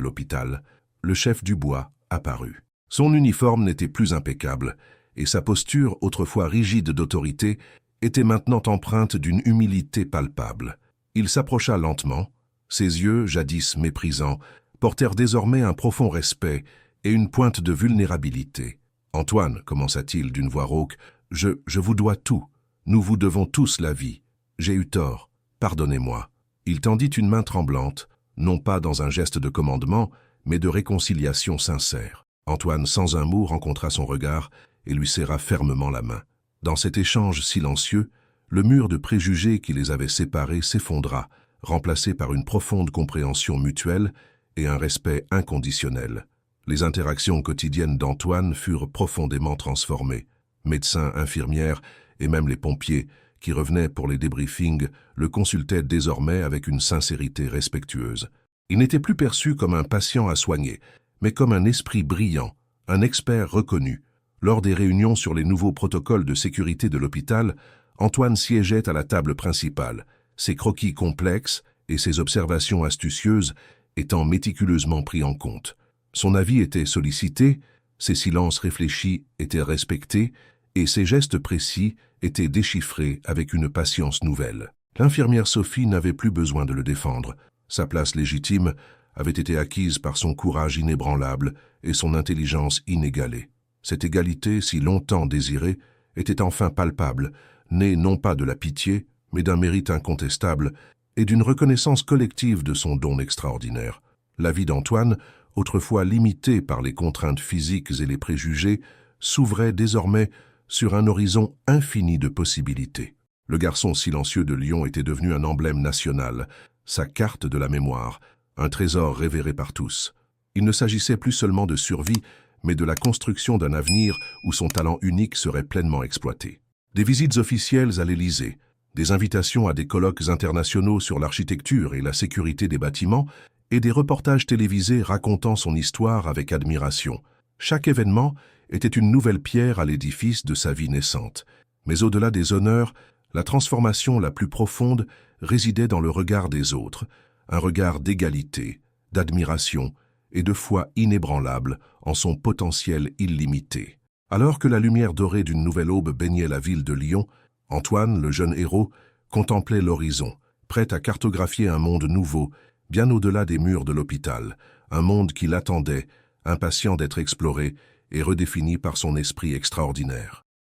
l'hôpital, le chef du bois apparut. Son uniforme n'était plus impeccable, et sa posture, autrefois rigide d'autorité, était maintenant empreinte d'une humilité palpable. Il s'approcha lentement, ses yeux, jadis méprisants, portèrent désormais un profond respect et une pointe de vulnérabilité. « Antoine, commença-t-il d'une voix rauque, je vous dois tout. Nous vous devons tous la vie. J'ai eu tort. Pardonnez-moi. » Il tendit une main tremblante, non pas dans un geste de commandement, mais de réconciliation sincère. Antoine, sans un mot, rencontra son regard et lui serra fermement la main. Dans cet échange silencieux, le mur de préjugés qui les avait séparés s'effondra, remplacé par une profonde compréhension mutuelle et un respect inconditionnel. Les interactions quotidiennes d'Antoine furent profondément transformées. Médecins, infirmières et même les pompiers, qui revenaient pour les débriefings, le consultaient désormais avec une sincérité respectueuse. Il n'était plus perçu comme un patient à soigner, mais comme un esprit brillant, un expert reconnu. Lors des réunions sur les nouveaux protocoles de sécurité de l'hôpital, Antoine siégeait à la table principale, ses croquis complexes et ses observations astucieuses étant méticuleusement pris en compte. Son avis était sollicité, ses silences réfléchis étaient respectés et ses gestes précis étaient déchiffrés avec une patience nouvelle. L'infirmière Sophie n'avait plus besoin de le défendre. Sa place légitime avait été acquise par son courage inébranlable et son intelligence inégalée. Cette égalité, si longtemps désirée, était enfin palpable, née non pas de la pitié, mais d'un mérite incontestable et d'une reconnaissance collective de son don extraordinaire. La vie d'Antoine, autrefois limitée par les contraintes physiques et les préjugés, s'ouvrait désormais sur un horizon infini de possibilités. Le garçon silencieux de Lyon était devenu un emblème national, sa carte de la mémoire, un trésor révéré par tous. Il ne s'agissait plus seulement de survie, mais de la construction d'un avenir où son talent unique serait pleinement exploité. Des visites officielles à l'Élysée, des invitations à des colloques internationaux sur l'architecture et la sécurité des bâtiments, et des reportages télévisés racontant son histoire avec admiration. Chaque événement était une nouvelle pierre à l'édifice de sa vie naissante. Mais au-delà des honneurs, la transformation la plus profonde résidait dans le regard des autres, un regard d'égalité, d'admiration et de foi inébranlable en son potentiel illimité. Alors que la lumière dorée d'une nouvelle aube baignait la ville de Lyon, Antoine, le jeune héros, contemplait l'horizon, prêt à cartographier un monde nouveau, bien au-delà des murs de l'hôpital, un monde qui l'attendait, impatient d'être exploré et redéfini par son esprit extraordinaire.